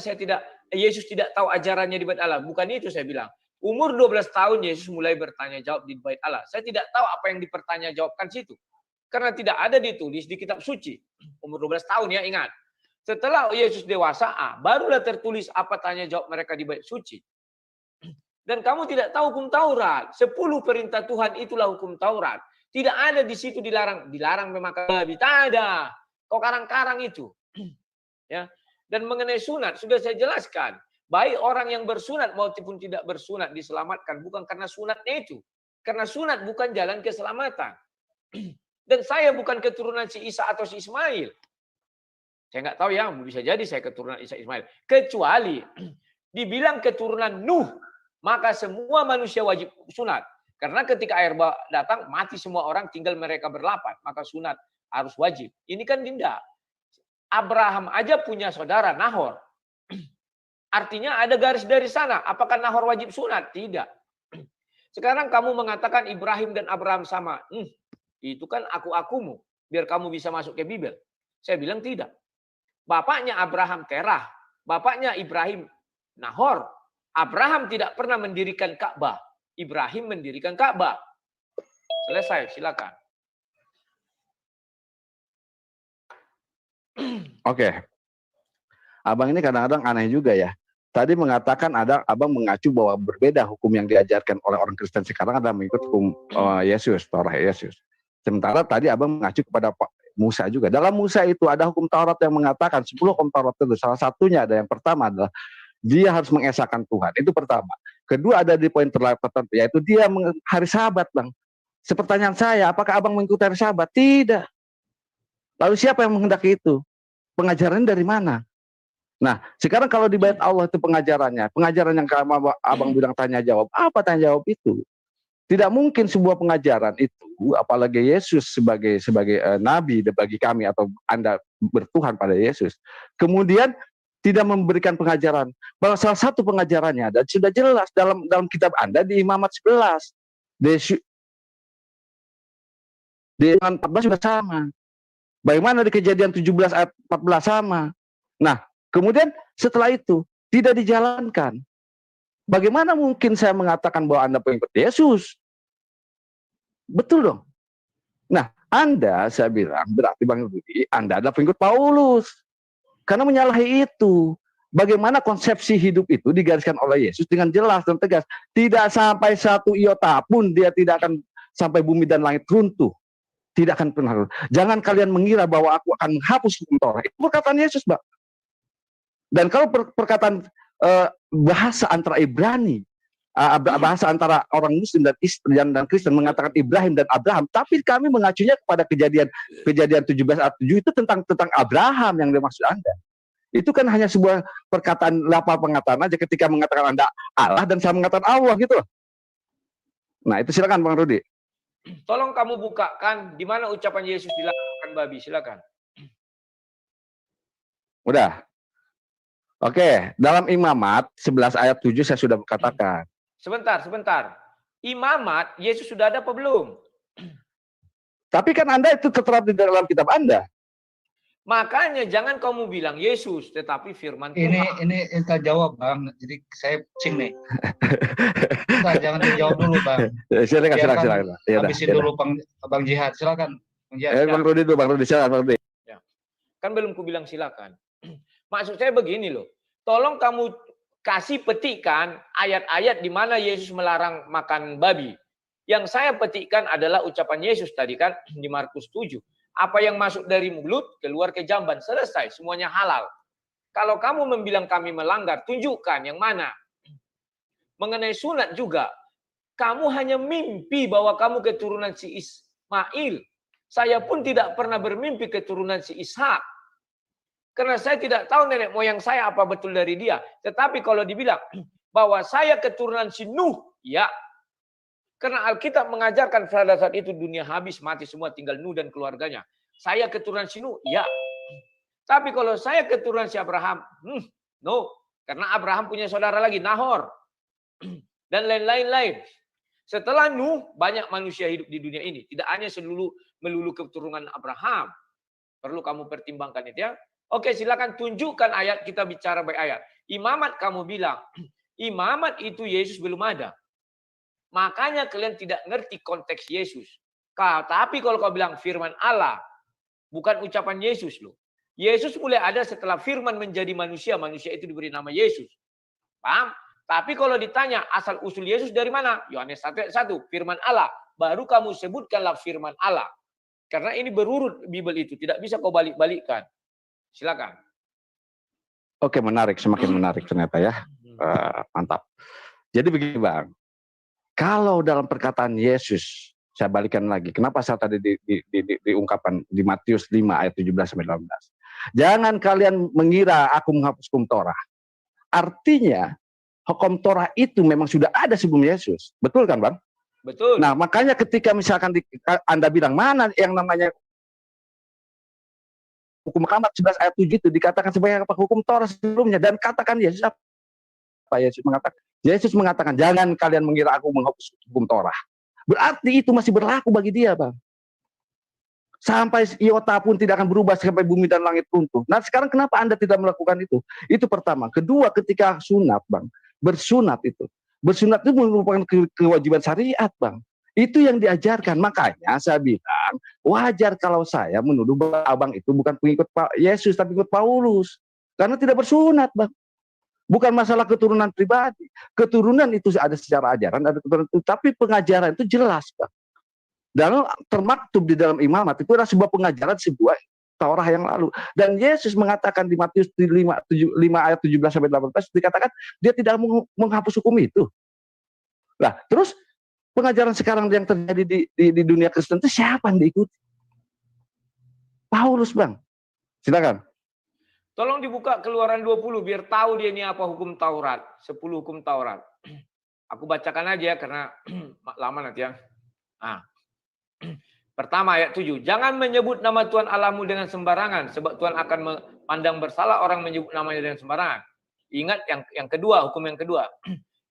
A: Yesus tidak tahu ajarannya di Bait Allah. Bukan itu saya bilang. Umur 12 tahun Yesus mulai bertanya jawab di Bait Allah. Saya tidak tahu apa yang dipertanya jawabkan situ. Karena tidak ada ditulis di kitab suci. Umur 12 tahun ya, ingat. Setelah Yesus dewasa, barulah tertulis apa tanya jawab mereka di Bait suci. Dan kamu tidak tahu hukum Taurat. 10 perintah Tuhan itulah hukum Taurat. Tidak ada di situ dilarang memakan babi. Tak ada. Kok karang-karang itu. Ya. Dan mengenai sunat sudah saya jelaskan, baik orang yang bersunat maupun tidak bersunat diselamatkan bukan karena sunatnya itu, karena sunat bukan jalan keselamatan. Dan saya bukan keturunan si Isa atau si Ismail. Saya nggak tahu ya, bisa jadi saya keturunan Isa Ismail. Kecuali dibilang keturunan Nuh, maka semua manusia wajib sunat. Karena ketika air datang mati semua orang, tinggal mereka berlapan, maka sunat harus wajib. Ini kan tidak. Abraham aja punya saudara Nahor. Artinya ada garis dari sana. Apakah Nahor wajib sunat? Tidak. Sekarang kamu mengatakan Ibrahim dan Abraham sama. Itu kan aku-akumu. Biar kamu bisa masuk ke Bibel. Saya bilang tidak. Bapaknya Abraham Terah. Bapaknya Ibrahim Nahor. Abraham tidak pernah mendirikan Ka'bah. Ibrahim mendirikan Ka'bah. Selesai, silakan.
E: Oke. Abang ini kadang-kadang aneh juga ya. Tadi mengatakan abang mengacu bahwa berbeda hukum yang diajarkan oleh orang Kristen sekarang adalah mengikut hukum Yesus, Taurat Yesus. Sementara tadi abang mengacu kepada Musa juga. Dalam Musa itu ada hukum Taurat yang mengatakan 10 hukum Taurat itu. Salah satunya ada yang pertama adalah dia harus mengesahkan Tuhan. Itu pertama. Kedua ada di poin tertentu, yaitu dia hari Sabat, Bang. Sepertanyaan saya, apakah abang mengikuti hari Sabat? Tidak. Lalu siapa yang menghendaki itu? Pengajaran dari mana? Nah, sekarang kalau di Bait Allah itu pengajaran yang abang bilang tanya jawab, apa tanya jawab itu? Tidak mungkin sebuah pengajaran itu, apalagi Yesus sebagai nabi bagi kami atau Anda bertuhan pada Yesus. Kemudian tidak memberikan pengajaran. Bahwa salah satu pengajarannya dan sudah jelas dalam kitab Anda di Imamat 11. Di Imamat 14 sudah sama. Bagaimana di Kejadian 17 ayat 14 sama. Nah, kemudian setelah itu tidak dijalankan. Bagaimana mungkin saya mengatakan bahwa Anda pengikut Yesus? Betul dong. Nah, Anda saya bilang berarti Bang Rudi, Anda adalah pengikut Paulus. Karena menyalahi itu. Bagaimana konsepsi hidup itu digariskan oleh Yesus dengan jelas dan tegas. Tidak sampai satu iota pun dia tidak akan sampai bumi dan langit runtuh. Tidak akan pernah. Jangan kalian mengira bahwa aku akan menghapus hukum Taurat. Itu perkataan Yesus, Mbak. Dan kalau perkataan bahasa antara Ibrani, bahasa antara orang Muslim dan Kristen mengatakan Ibrahim dan Abraham, tapi kami mengacunya kepada kejadian 17 ayat 7 itu tentang Abraham yang dimaksud Anda. Itu kan hanya sebuah perkataan lapar pengataan aja ketika mengatakan Anda Allah dan saya mengatakan Allah gitu loh. Nah, itu silakan Bang Rudi.
A: Tolong kamu bukakan di mana ucapan Yesus dilakukan babi, silakan.
E: Udah. Oke, dalam Imamat 11 ayat 7 saya sudah katakan.
A: Sebentar. Imamat Yesus sudah ada apa belum?
E: Tapi kan Anda itu tertera di dalam kitab Anda.
A: Makanya jangan kamu bilang Yesus, tetapi firman Tuhan.
C: Ini kita jawab Bang, jadi saya pusing nih. Bentar, jangan dijawab dulu Bang.
E: Silakan.
C: Habisin dulu Bang Jihad, silakan. Bang Jihad.
E: Bang Rudi dulu, Bang Rudi, silakan Bang Rudi.
A: Ya. Kan belum ku bilang silakan. Maksud saya begini loh, tolong kamu kasih petikan ayat-ayat di mana Yesus melarang makan babi. Yang saya petikkan adalah ucapan Yesus tadi kan di Markus 7. Apa yang masuk dari mulut, keluar ke jamban. Selesai, semuanya halal. Kalau kamu membilang kami melanggar, tunjukkan yang mana. Mengenai sunat juga, kamu hanya mimpi bahwa kamu keturunan si Ismail. Saya pun tidak pernah bermimpi keturunan si Ishak. Karena saya tidak tahu nenek moyang saya apa betul dari dia. Tetapi kalau dibilang bahwa saya keturunan si Nuh, ya. Karena Alkitab mengajarkan pada saat itu dunia habis, mati semua, tinggal Nuh dan keluarganya. Saya keturunan si Nuh, ya. Tapi kalau saya keturunan si Abraham, no. Karena Abraham punya saudara lagi, Nahor. Dan lain-lain. Setelah Nuh, banyak manusia hidup di dunia ini. Tidak hanya melulu keturunan Abraham. Perlu kamu pertimbangkan itu ya. Oke, silakan tunjukkan ayat, kita bicara by ayat. Imamat kamu bilang, imamat itu Yesus belum ada. Makanya kalian tidak ngerti konteks Yesus. Tapi kalau kau bilang firman Allah, bukan ucapan Yesus loh. Yesus mulai ada setelah firman menjadi manusia. Manusia itu diberi nama Yesus. Paham? Tapi kalau ditanya asal usul Yesus dari mana? Yohanes 1:1, firman Allah. Baru kamu sebutkanlah firman Allah. Karena ini berurut Bible itu. Tidak bisa kau balik-balikkan. Silakan.
E: Oke, menarik. Semakin menarik ternyata ya. Mantap. Jadi begini Bang. Kalau dalam perkataan Yesus, saya balikan lagi. Kenapa saya tadi diungkapkan di Matius 5 ayat 17-18. Jangan kalian mengira aku menghapus hukum Torah. Artinya, hukum Torah itu memang sudah ada sebelum Yesus. Betul kan Bang?
A: Betul.
E: Nah, makanya ketika misalkan Anda bilang mana yang namanya hukum Muhammad 11 ayat 7 itu dikatakan sebagai hukum Torah sebelumnya. Dan katakan Yesus apa? Yesus mengatakan, jangan kalian mengira aku menghapus hukum Torah. Berarti itu masih berlaku bagi dia, Bang. Sampai iota pun tidak akan berubah sampai bumi dan langit runtuh. Nah, sekarang kenapa Anda tidak melakukan itu? Itu pertama. Kedua, ketika sunat, Bang. Bersunat itu. Bersunat itu merupakan kewajiban syariat, Bang. Itu yang diajarkan. Makanya saya bilang, wajar kalau saya menuduh bahwa Abang itu bukan pengikut Yesus, tapi pengikut Paulus. Karena tidak bersunat, Bang. Bukan masalah keturunan pribadi. Keturunan itu ada secara ajaran, ada keturunan itu. Tapi pengajaran itu jelas, Bang. Dan termaktub di dalam imamat itu adalah sebuah pengajaran sebuah Taurah yang lalu. Dan Yesus mengatakan di Matius 5 ayat 17-18 dikatakan dia tidak menghapus hukum itu. Nah, terus pengajaran sekarang yang terjadi di dunia Kristen itu siapa yang diikuti? Paulus, Bang. Silakan.
A: Tolong dibuka Keluaran 20 biar tahu dia ini apa hukum Taurat. 10 hukum Taurat. Aku bacakan aja karena lama nanti ya. Nah. Pertama ayat 7. Jangan menyebut nama Tuhan Allahmu dengan sembarangan. Sebab Tuhan akan memandang bersalah orang menyebut namanya dengan sembarangan. Ingat yang kedua, hukum yang kedua.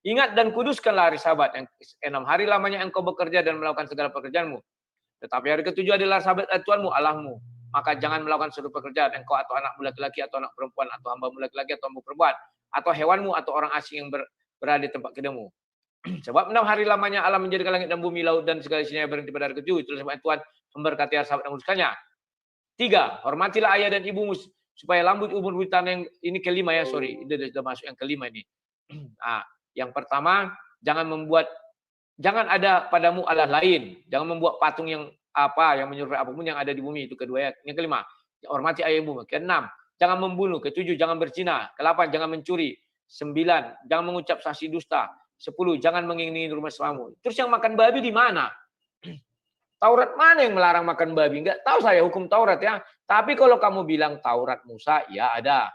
A: Ingat dan kuduskanlah hari Sabat. Yang 6 hari lamanya engkau bekerja dan melakukan segala pekerjaanmu. Tetapi hari ke-7 adalah Sabat Tuhanmu Allahmu. Maka jangan melakukan seluruh pekerjaan engkau atau anakmu laki-laki atau anak perempuan atau hambamu laki-laki atau hambamu perempuan atau hewanmu atau orang asing yang berada di tempat kediamu. Sebab 6 hari lamanya Allah menjadikan langit dan bumi, laut dan segala isinya berhenti pada hari ke-7. Itulah sebab Tuhan memberkati hari Sabat dan menguduskannya. 3. Hormatilah ayah dan ibumu supaya lambut umur di tanah yang ini kelima ya, sorry. Itu sudah masuk yang kelima ini. Nah, yang pertama, jangan ada padamu Allah lain. Jangan membuat patung yang menyerupai apapun yang ada di bumi. Itu kedua ya. Yang kelima, hormati ayah ibumu. Ke-6, jangan membunuh. Ke-7, jangan berzina. Ke-8, jangan mencuri. 9, jangan mengucap saksi dusta. 10, jangan mengingini rumah selamu. Terus yang makan babi di mana? Taurat mana yang melarang makan babi? Enggak tahu saya hukum Taurat ya. Tapi kalau kamu bilang Taurat Musa, ya ada.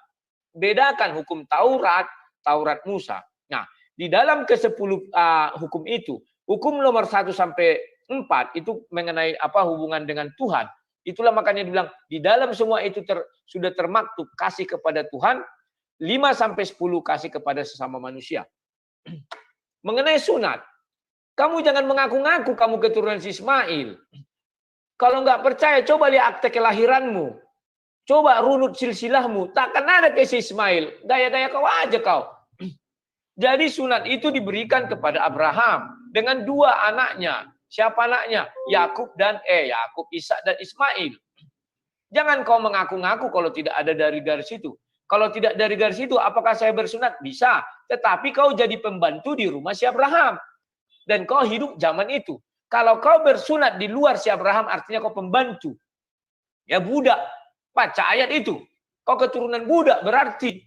A: Bedakan hukum Taurat, Taurat Musa. Nah, di dalam ke-10 hukum itu, hukum nomor 1 sampai 4 itu mengenai hubungan dengan Tuhan. Itulah makanya dibilang di dalam semua itu sudah termaktub kasih kepada Tuhan, 5 sampai 10 kasih kepada sesama manusia. Mengenai sunat, kamu jangan mengaku-ngaku kamu keturunan si Ismail. Kalau nggak percaya, coba lihat akte kelahiranmu. Coba runut silsilahmu, takkan ada ke si Ismail. Gaya-gaya kau aja kau. Jadi sunat itu diberikan kepada Abraham dengan dua anaknya. Siapa anaknya? Yakub dan Yakub, Ishak dan Ismail. Jangan kau mengaku-ngaku kalau tidak ada dari garis itu. Kalau tidak dari garis itu, apakah saya bersunat? Bisa. Tetapi kau jadi pembantu di rumah si Abraham. Dan kau hidup zaman itu. Kalau kau bersunat di luar si Abraham, artinya kau pembantu. Ya budak. Baca ayat itu. Kau keturunan budak berarti.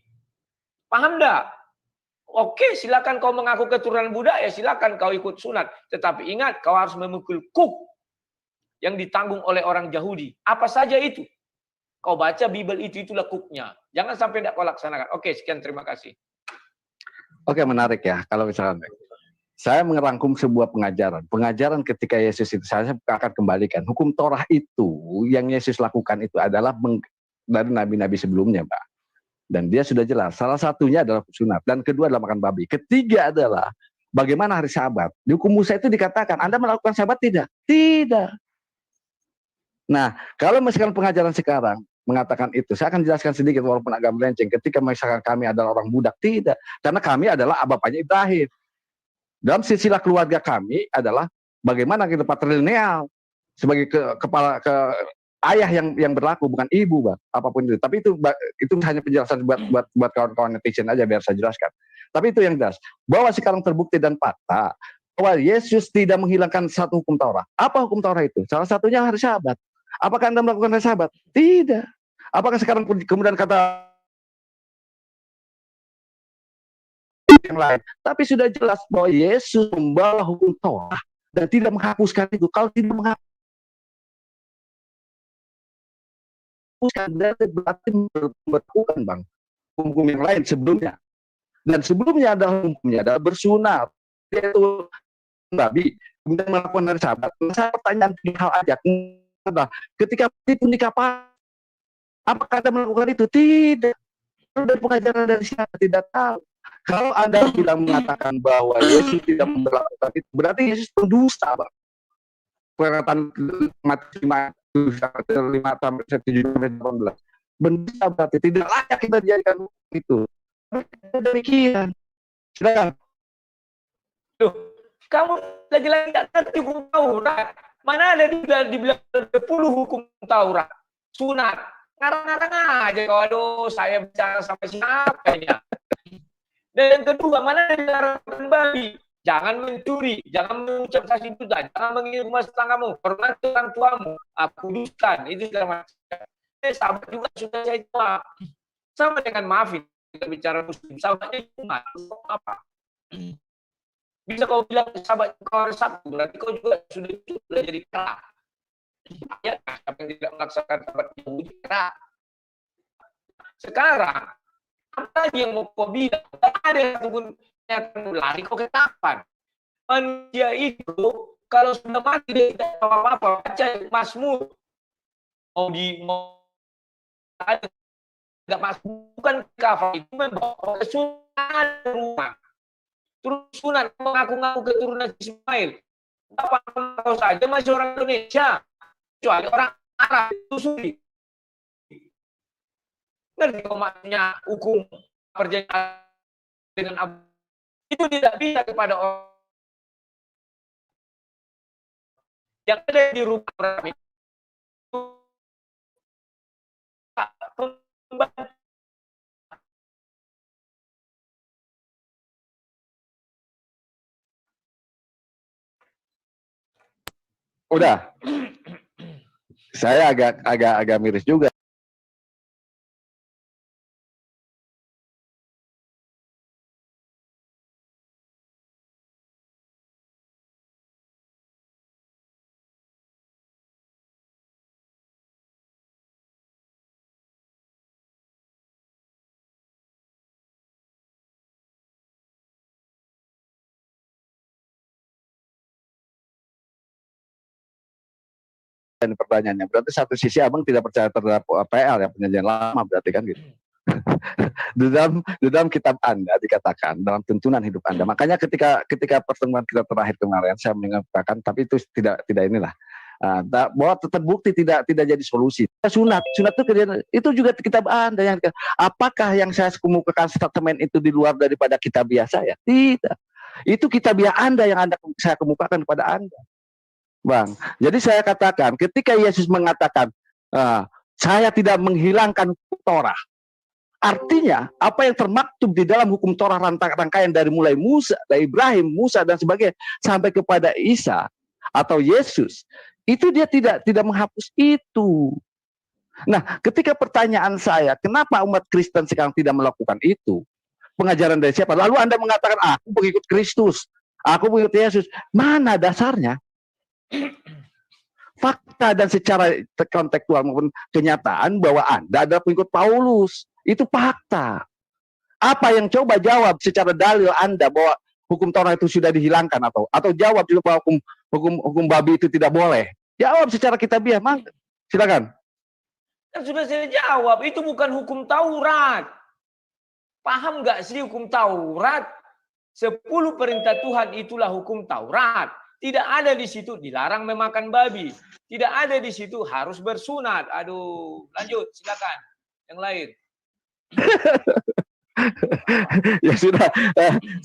A: Paham dah? Oke, silakan kau mengaku keturunan budak, ya silakan kau ikut sunat. Tetapi ingat, kau harus memukul kuk yang ditanggung oleh orang Yahudi. Apa saja itu? Kau baca Bible itulah kuknya. Jangan sampai tidak kau laksanakan. Oke, sekian, terima kasih.
E: Oke, menarik ya. Kalau misalnya saya merangkum sebuah pengajaran. Pengajaran ketika Yesus itu, saya akan kembalikan. Hukum Torah itu, yang Yesus lakukan itu adalah dari nabi-nabi sebelumnya, Pak. Dan dia sudah jelas. Salah satunya adalah sunat. Dan kedua adalah makan babi. Ketiga adalah bagaimana hari Sabat. Di hukum Musa itu dikatakan, Anda melakukan Sabat tidak? Tidak. Nah, kalau misalkan pengajaran sekarang mengatakan itu, saya akan jelaskan sedikit walaupun agak melenceng. Ketika misalkan kami adalah orang budak, tidak. Karena kami adalah bapaknya Ibrahim. Dalam silsilah keluarga kami adalah bagaimana kita patrilineal sebagai kepala ayah yang berlaku, bukan ibu, Bang. Apapun itu. Tapi itu hanya penjelasan buat kawan-kawan netizen aja biar saya jelaskan. Tapi itu yang jelas. Bahwa sekarang terbukti dan fakta bahwa Yesus tidak menghilangkan satu hukum Taurat. Apa hukum Taurat itu? Salah satunya hari Sabat. Apakah Anda melakukan hari Sabat? Tidak. Apakah sekarang kemudian kata yang lain? Tapi sudah jelas bahwa Yesus membawa hukum Taurat dan tidak menghapuskan itu. Kalau tidak menghapuskan, berarti berlakukan, Bang, hukum yang lain sebelumnya. Dan sebelumnya adalah bersunat, yaitu babi, kemudian melakukan hari Sabat. Saya pertanyaan tiga hal aja. Ketika itu nikah, apakah Anda melakukan itu? Tidak. Dari pengajaran dari siapa? Tidak tahu. Kalau Anda sudah mengatakan bahwa Yesus tidak memperlakukan itu, berarti Yesus pendusta, Bang. Perkataan Matius 5:7-18. Pendusta berarti tidak layak kita jadikan itu. Demikian. Silakan.
A: Loh, kamu lagi-lagi tidak ngerti hukum Taurat. Mana ada dibilang 10 hukum Taurat. Sunat. Ngarang-ngarang aja. Aduh, saya bicara sampai siapa ini? Dan yang kedua, mana ada dilarang babi. Jangan mencuri, jangan mengucap saksi dusta, jangan mengingat rumah tetanggamu, hormati orang tuamu, kuduskan, itu segala macam. Sahabat juga sudah saya jawab. Sama dengan maafin, kita bicara muslim, sahabatnya cuma apa? Bisa kau bilang sahabat kau harus Sabtu, berarti kau juga sudah jadi kerak. Ya, siapa yang tidak melaksanakan sahabat Yahudi kerak. Sekarang, apa yang mau kau bilang? Tidak ada yang pun yang lari kau ke kapan? Manusia itu kalau sudah mati dia tidak tahu apa-apa. Baca Mazmur. Tidak masuk, bukan kafir itu membawa sunat rumah. Terus sunat mengaku-ngaku keturunan Ismail. Apa kau saja masih orang Indonesia, kecuali orang Arab itu suri. Ngerti kau maksudnya hukum perjanjian dengan Abu itu tidak bisa kepada orang yang ada di rumah orang itu.
E: Udah. Saya agak miris juga. Dan pertanyaannya, berarti satu sisi abang tidak percaya terhadap PL ya, perjanjian lama berarti kan gitu. di dalam kitab Anda dikatakan dalam tuntunan hidup Anda. Makanya ketika pertemuan kita terakhir kemarin saya mengatakan, tapi itu tidak inilah. bahwa terbukti tidak jadi solusi. Sunat itu juga kitab Anda yang apakah yang saya kemukakan statement itu di luar daripada kitabiah saya? Tidak. Itu kitabiah Anda yang saya kemukakan kepada Anda, Bang. Jadi saya katakan ketika Yesus mengatakan saya tidak menghilangkan Torah, artinya apa yang termaktub di dalam hukum Torah rangkaian dari mulai Musa, dari Ibrahim, Musa dan sebagainya sampai kepada Isa atau Yesus, itu dia tidak menghapus itu. Nah, ketika pertanyaan saya, kenapa umat Kristen sekarang tidak melakukan itu? Pengajaran dari siapa? Lalu Anda mengatakan, aku pengikut Kristus, aku pengikut Yesus. Mana dasarnya? Fakta dan secara kontekstual maupun kenyataan bahwa Anda adalah pengikut Paulus. Itu fakta. Apa yang coba jawab secara dalil Anda bahwa hukum Torah itu sudah dihilangkan atau jawab juga bahwa hukum babi itu tidak boleh? Jawab secara kitabiah, Mang. Silakan.
A: Kan sudah saya jawab, itu bukan hukum Taurat. Paham nggak sih hukum Taurat? 10 perintah Tuhan itulah hukum Taurat. Tidak ada di situ dilarang memakan babi. Tidak ada di situ harus bersunat. Aduh, lanjut, silakan. Yang lain.
E: Ya sudah,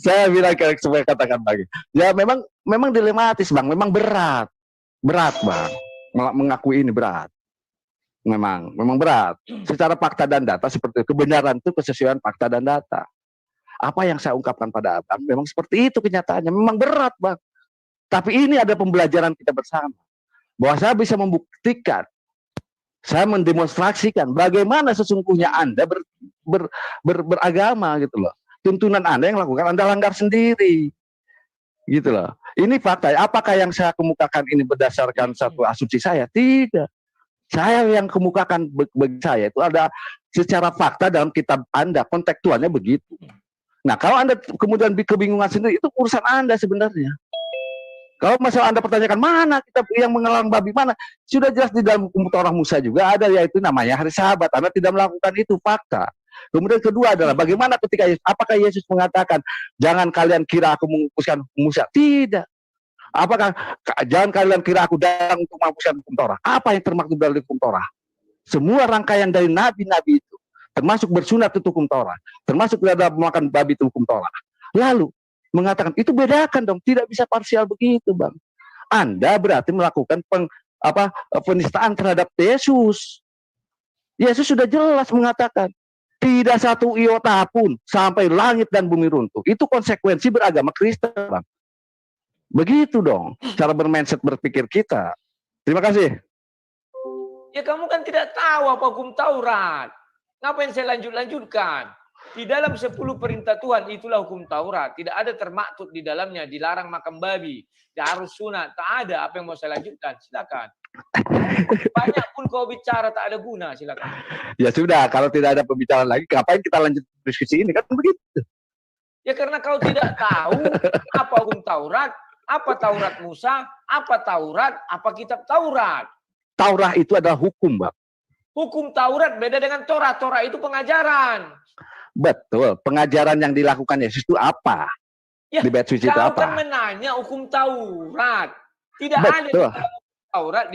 E: saya bilang supaya katakan lagi. Ya memang dilematis, Bang. Memang berat, Bang. Mengakui ini berat. Memang berat. Secara fakta dan data seperti itu. Kebenaran itu kesesuaian fakta dan data. Apa yang saya ungkapkan pada Abang memang seperti itu kenyataannya. Memang berat, Bang. Tapi ini ada pembelajaran kita bersama. Bahwa saya bisa membuktikan, saya mendemonstrasikan bagaimana sesungguhnya Anda beragama gitu loh. Tuntunan Anda yang lakukan Anda langgar sendiri. Gitu loh. Ini fakta. Apakah yang saya kemukakan ini berdasarkan satu asumsi saya? Tidak. Saya yang kemukakan bagi saya itu ada secara fakta dalam kitab Anda, kontekstualnya begitu. Nah, kalau Anda kemudian kebingungan sendiri, itu urusan Anda sebenarnya. Kalau masalah Anda pertanyakan mana kitab yang mengelarang babi mana, sudah jelas di dalam hukum Torah Musa juga ada, yaitu namanya hari Sabat. Anda tidak melakukan itu, fakta. Kemudian kedua adalah bagaimana ketika apakah Yesus mengatakan jangan kalian kira aku menghapuskan Musa? Tidak. Apakah jangan kalian kira aku datang untuk menghapuskan hukum Torah? Apa yang termaktub dalam hukum Torah? Semua rangkaian dari nabi-nabi itu, termasuk bersunat itu hukum Torah, termasuk dalam memakan babi itu hukum Torah. Lalu mengatakan itu bedakan dong, tidak bisa parsial begitu, Bang. Anda berarti melakukan penistaan terhadap Yesus. Yesus sudah jelas mengatakan tidak satu iota pun sampai langit dan bumi runtuh. Itu konsekuensi beragama Kristen, Bang. Begitu dong cara bermindset berpikir kita. Terima kasih.
A: Ya kamu kan tidak tahu apa hukum Taurat. Ngapain saya lanjutkan? Di dalam 10 perintah Tuhan itulah hukum Taurat. Tidak ada termaktub di dalamnya dilarang makan babi, harus sunat. Tak ada. Apa yang mau saya lanjutkan? Silakan. Banyak pun kau bicara tak ada guna. Silakan.
E: Ya sudah, kalau tidak ada pembicaraan lagi, ngapain kita lanjut diskusi ini? Kan begitu.
A: Ya karena kau tidak tahu apa hukum Taurat, apa Taurat Musa, apa Taurat, apa kitab Taurat.
E: Taurat itu adalah hukum, Bang.
A: Hukum Taurat beda dengan Torah. Torah itu pengajaran.
E: Betul. Pengajaran yang dilakukan Yesus itu apa?
A: Ya,
E: di bait suci itu apa?
A: Kau kan menanya hukum Taurat. Tidak
E: Betul.
A: ada di dalam Taurat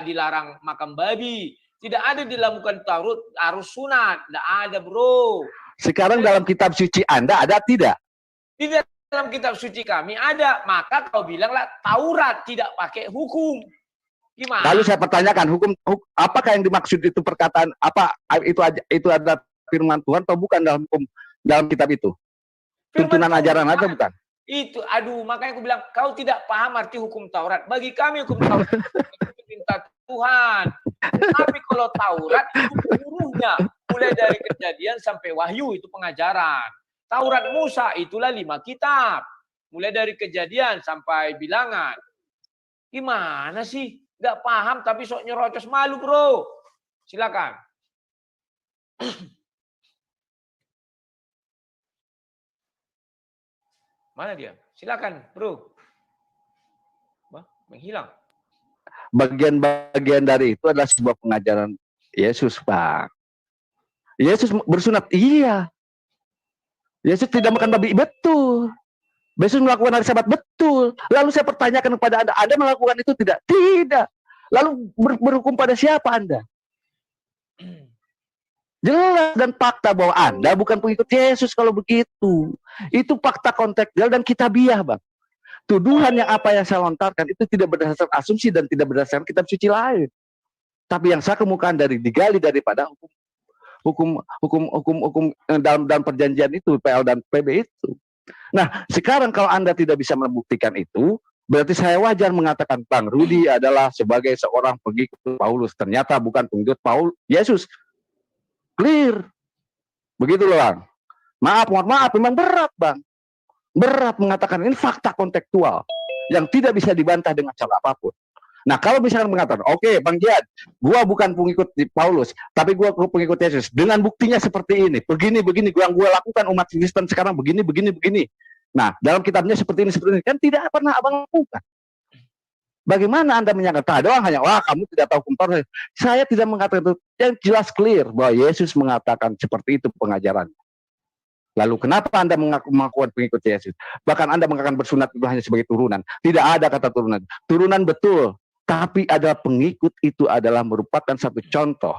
A: dilarang makan babi. Tidak ada di dalam Taurat harus sunat. Tidak ada, bro.
E: Sekarang dalam kitab suci Anda ada tidak?
A: Di dalam kitab suci kami ada. Maka kau bilanglah Taurat tidak pakai hukum. Gimana?
E: Lalu saya pertanyakan, apakah yang dimaksud itu perkataan apa itu ada firman Tuhan atau bukan dalam kitab itu? Tuntunan ajaran aja bukan?
A: Itu, aduh, makanya aku bilang kau tidak paham arti hukum Taurat. Bagi kami hukum Taurat itu perintah Tuhan. Tapi kalau Taurat itu seluruhnya, mulai dari Kejadian sampai Wahyu itu pengajaran. Taurat Musa itulah 5 kitab, mulai dari Kejadian sampai Bilangan. Gimana sih? Nggak paham tapi sok nyerocos, malu, bro. Silakan. Mana dia? Silakan, bro. Menghilang.
E: Bagian-bagian dari itu adalah sebuah pengajaran Yesus, Pak. Yesus bersunat, iya. Yesus tidak makan babi, betul. Yesus melakukan hari Sabat, betul. Lalu saya pertanyakan kepada Anda melakukan itu tidak? Tidak. Lalu berhukum pada siapa Anda? Jelas dan fakta bahwa Anda bukan pengikut Yesus kalau begitu. Itu fakta kontekstual dan kitabiah, Bang. Tuduhan yang apa yang saya lontarkan itu tidak berdasarkan asumsi dan tidak berdasarkan kitab suci lain. Tapi yang saya kemukakan digali daripada hukum dalam perjanjian itu, PL dan PB itu. Nah, sekarang kalau Anda tidak bisa membuktikan itu, berarti saya wajar mengatakan Bang Rudi adalah sebagai seorang pengikut Paulus. Ternyata bukan pengikut Yesus. Clear. Begitu loh, Bang. Mohon maaf, memang berat, Bang. Berat mengatakan ini fakta kontekstual yang tidak bisa dibantah dengan cara apapun. Nah, kalau misalnya mengatakan, oke, Bang Jian, gua bukan pengikut Paulus, tapi gua pengikut Yesus. Dengan buktinya seperti ini, begini, yang gua lakukan umat Kristen sekarang begini. Nah, dalam kitabnya seperti ini, kan tidak pernah Abang lakukan. Bagaimana Anda menyangka doang hanya, wah kamu tidak tahu hukum Taurat. Saya tidak mengatakan itu, yang jelas clear bahwa Yesus mengatakan seperti itu pengajaran. Lalu kenapa Anda mengakukan pengikut Yesus? Bahkan Anda mengatakan bersunat itu hanya sebagai turunan. Tidak ada kata turunan. Turunan betul. Tapi adalah pengikut itu adalah merupakan satu contoh.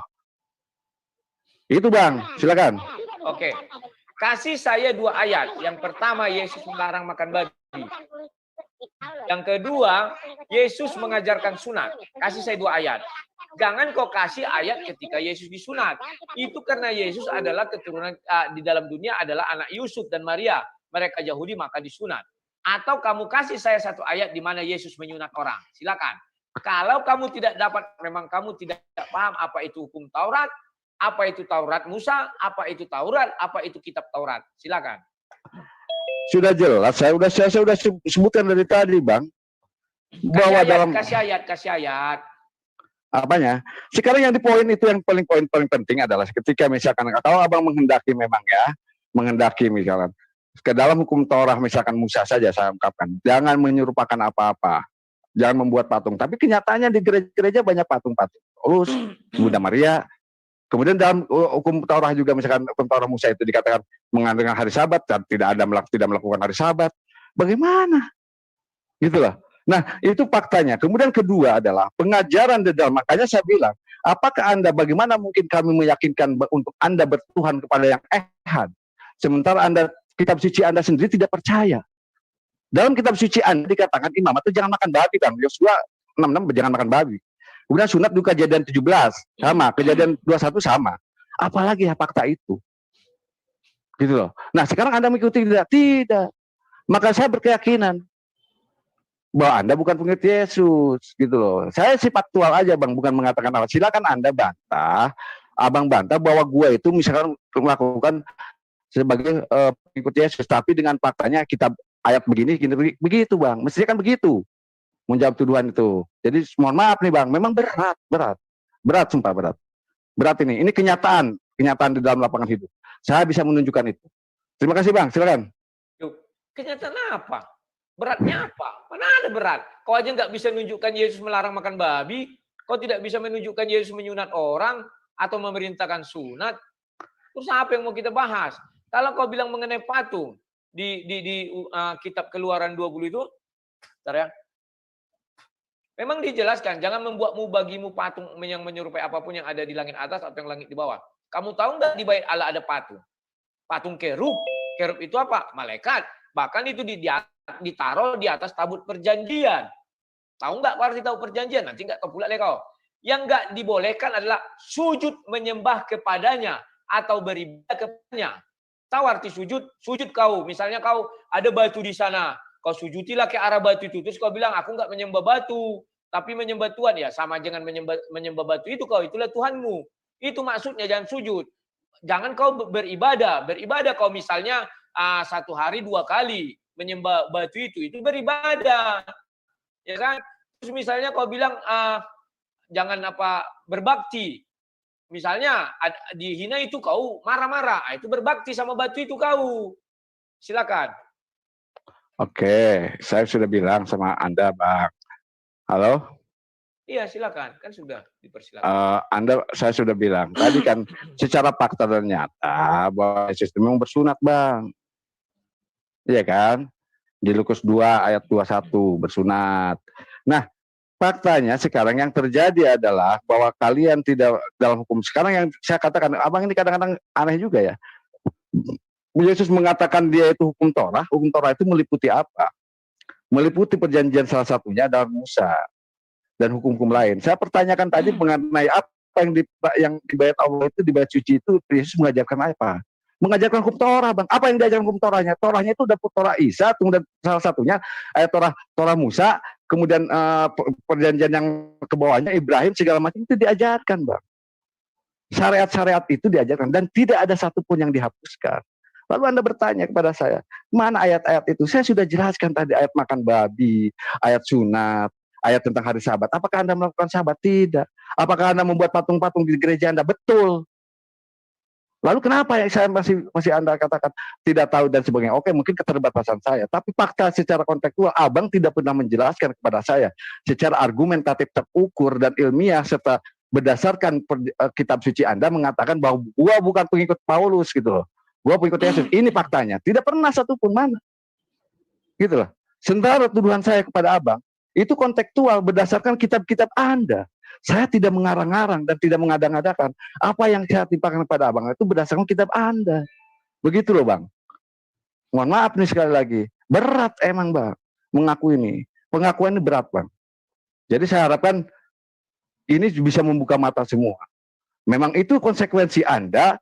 E: Itu Bang, silakan.
A: Oke. Kasih saya 2 ayat. Yang pertama, Yesus melarang makan babi. Yang kedua, Yesus mengajarkan sunat. Kasih saya 2 ayat. Jangan kau kasih ayat ketika Yesus disunat. Itu karena Yesus adalah keturunan di dalam dunia adalah anak Yusuf dan Maria. Mereka Yahudi maka disunat. Atau kamu kasih saya 1 ayat di mana Yesus menyunat orang. Silakan. Kalau kamu tidak dapat, memang kamu tidak paham apa itu hukum Taurat, apa itu Taurat Musa, apa itu Taurat, apa itu kitab Taurat. Silakan.
E: Sudah jelas, saya sudah sebutkan dari tadi, Bang. Bahwa
A: kasih ayat.
E: Apanya? Sekarang yang di poin itu yang paling penting adalah ketika misalkan kalau Abang menghendaki misalkan ke dalam hukum Taurat misalkan Musa saja saya ungkapkan, jangan menyerupakan apa-apa. Jangan membuat patung. Tapi kenyataannya di gereja banyak patung-patung. Terus Bunda Maria. Kemudian dalam hukum Taurat juga misalkan hukum Taurat Musa itu dikatakan mengandalkan hari Sabat dan tidak melakukan hari Sabat. Bagaimana? Gitulah. Nah, itu faktanya. Kemudian kedua adalah pengajaran di dalam. Makanya saya bilang, apakah bagaimana mungkin kami meyakinkan untuk Anda bertuhan kepada yang ehad, sementara kitab suci Anda sendiri tidak percaya. Dalam kitab suci Anda dikatakan imam itu jangan makan babi, Bang. Yosua 6:6 jangan makan babi. Kemudian sunat di Kejadian 17 sama, Kejadian 21 sama. Apalagi fakta itu. Gitu loh. Nah, sekarang Anda mengikuti tidak. Maka saya berkeyakinan bahwa Anda bukan pengikut Yesus, gitu loh. Saya faktual aja, Bang, bukan mengatakan apa. Silakan Anda bantah, Abang bantah bahwa gua itu misalkan melakukan sebagai pengikut Yesus, tapi dengan faktanya kita ayat begini, begitu Bang. Mestinya kan begitu. Menjawab tuduhan itu. Jadi mohon maaf nih Bang, memang berat. Sumpah berat. Berat ini. Ini kenyataan di dalam lapangan hidup. Saya bisa menunjukkan itu. Terima kasih Bang, silakan.
A: Kenyataan apa? Beratnya apa? Mana ada berat? Kau aja nggak bisa menunjukkan Yesus melarang makan babi. Kau tidak bisa menunjukkan Yesus menyunat orang atau memerintahkan sunat. Terus apa yang mau kita bahas? Kalau kau bilang mengenai patung, di kitab Keluaran 20 itu, bentar ya. Memang dijelaskan, jangan membuatmu bagimu patung yang menyerupai apapun yang ada di langit atas atau yang langit di bawah. Kamu tahu nggak di bait Allah ada patung? Patung kerub. Kerub itu apa? Malaikat. Bahkan itu ditaruh di atas tabut perjanjian. Tahu nggak kau arti tabut perjanjian? Nanti nggak kau pula deh kau. Yang nggak dibolehkan adalah sujud menyembah kepadanya atau beribadah kepadanya. Tahu arti sujud? Sujud kau. Misalnya kau ada batu di sana. Kau sujudilah ke arah batu itu. Terus kau bilang, aku nggak menyembah batu. Tapi menyembah Tuhan. Ya sama jangan menyembah batu itu kau. Itulah Tuhanmu. Itu maksudnya jangan sujud. Jangan kau beribadah. Beribadah kau misalnya 1 hari 2 kali. Menyembah batu itu beribadah. Ya kan? Terus misalnya kau bilang, jangan berbakti. Misalnya dihina itu kau marah-marah. Itu berbakti sama batu itu kau. Silakan.
E: Oke, saya sudah bilang sama Anda, Bang. Halo?
A: Iya, silakan. Kan sudah dipersilakan.
E: Saya sudah bilang. Tadi kan secara fakta dan nyata bahwa sistem memang bersunat, Bang. Iya kan? Di Lukas 2 ayat 21 bersunat. Nah, faktanya sekarang yang terjadi adalah bahwa kalian tidak dalam hukum. Sekarang yang saya katakan, abang ini kadang-kadang aneh juga ya. Yesus mengatakan dia itu hukum Torah itu meliputi apa? Meliputi perjanjian salah satunya adalah Musa dan hukum-hukum lain. Saya pertanyakan tadi mengenai apa yang di bait Allah itu, di bait suci itu Yesus mengajarkan apa? Mengajarkan hukum Torah, Bang. Apa yang diajarkan hukum Torahnya? Torahnya itu udah Torah Isa, kemudian salah satunya ayat Torah Musa, kemudian perjanjian yang ke bawahnya Ibrahim segala macam itu diajarkan, Bang. Syariat-syariat itu diajarkan dan tidak ada satupun yang dihapuskan. Lalu Anda bertanya kepada saya, mana ayat-ayat itu? Saya sudah jelaskan tadi ayat makan babi, ayat sunat, ayat tentang hari Sabat. Apakah Anda melakukan Sabat? Tidak. Apakah Anda membuat patung-patung di gereja Anda? Betul. Lalu kenapa yang saya masih Anda katakan tidak tahu dan sebagainya? Oke, mungkin keterbatasan saya. Tapi fakta secara kontekstual, Abang tidak pernah menjelaskan kepada saya secara argumentatif terukur dan ilmiah serta berdasarkan kitab suci Anda mengatakan bahwa gua bukan pengikut Paulus gitu loh. Gua pengikut Yesus. Ini faktanya. Tidak pernah satupun mana. Gitu loh. Sementara tuduhan saya kepada Abang, itu kontekstual berdasarkan kitab-kitab Anda. Saya tidak mengarang-arang dan tidak mengadang-adakan. Apa yang saya timpakan kepada Abang itu berdasarkan kitab Anda. Begitu loh, Bang. Mohon maaf nih sekali lagi. Berat emang, Bang. Mengaku ini. Pengakuan ini berat, Bang. Jadi saya harapkan ini bisa membuka mata semua. Memang itu konsekuensi Anda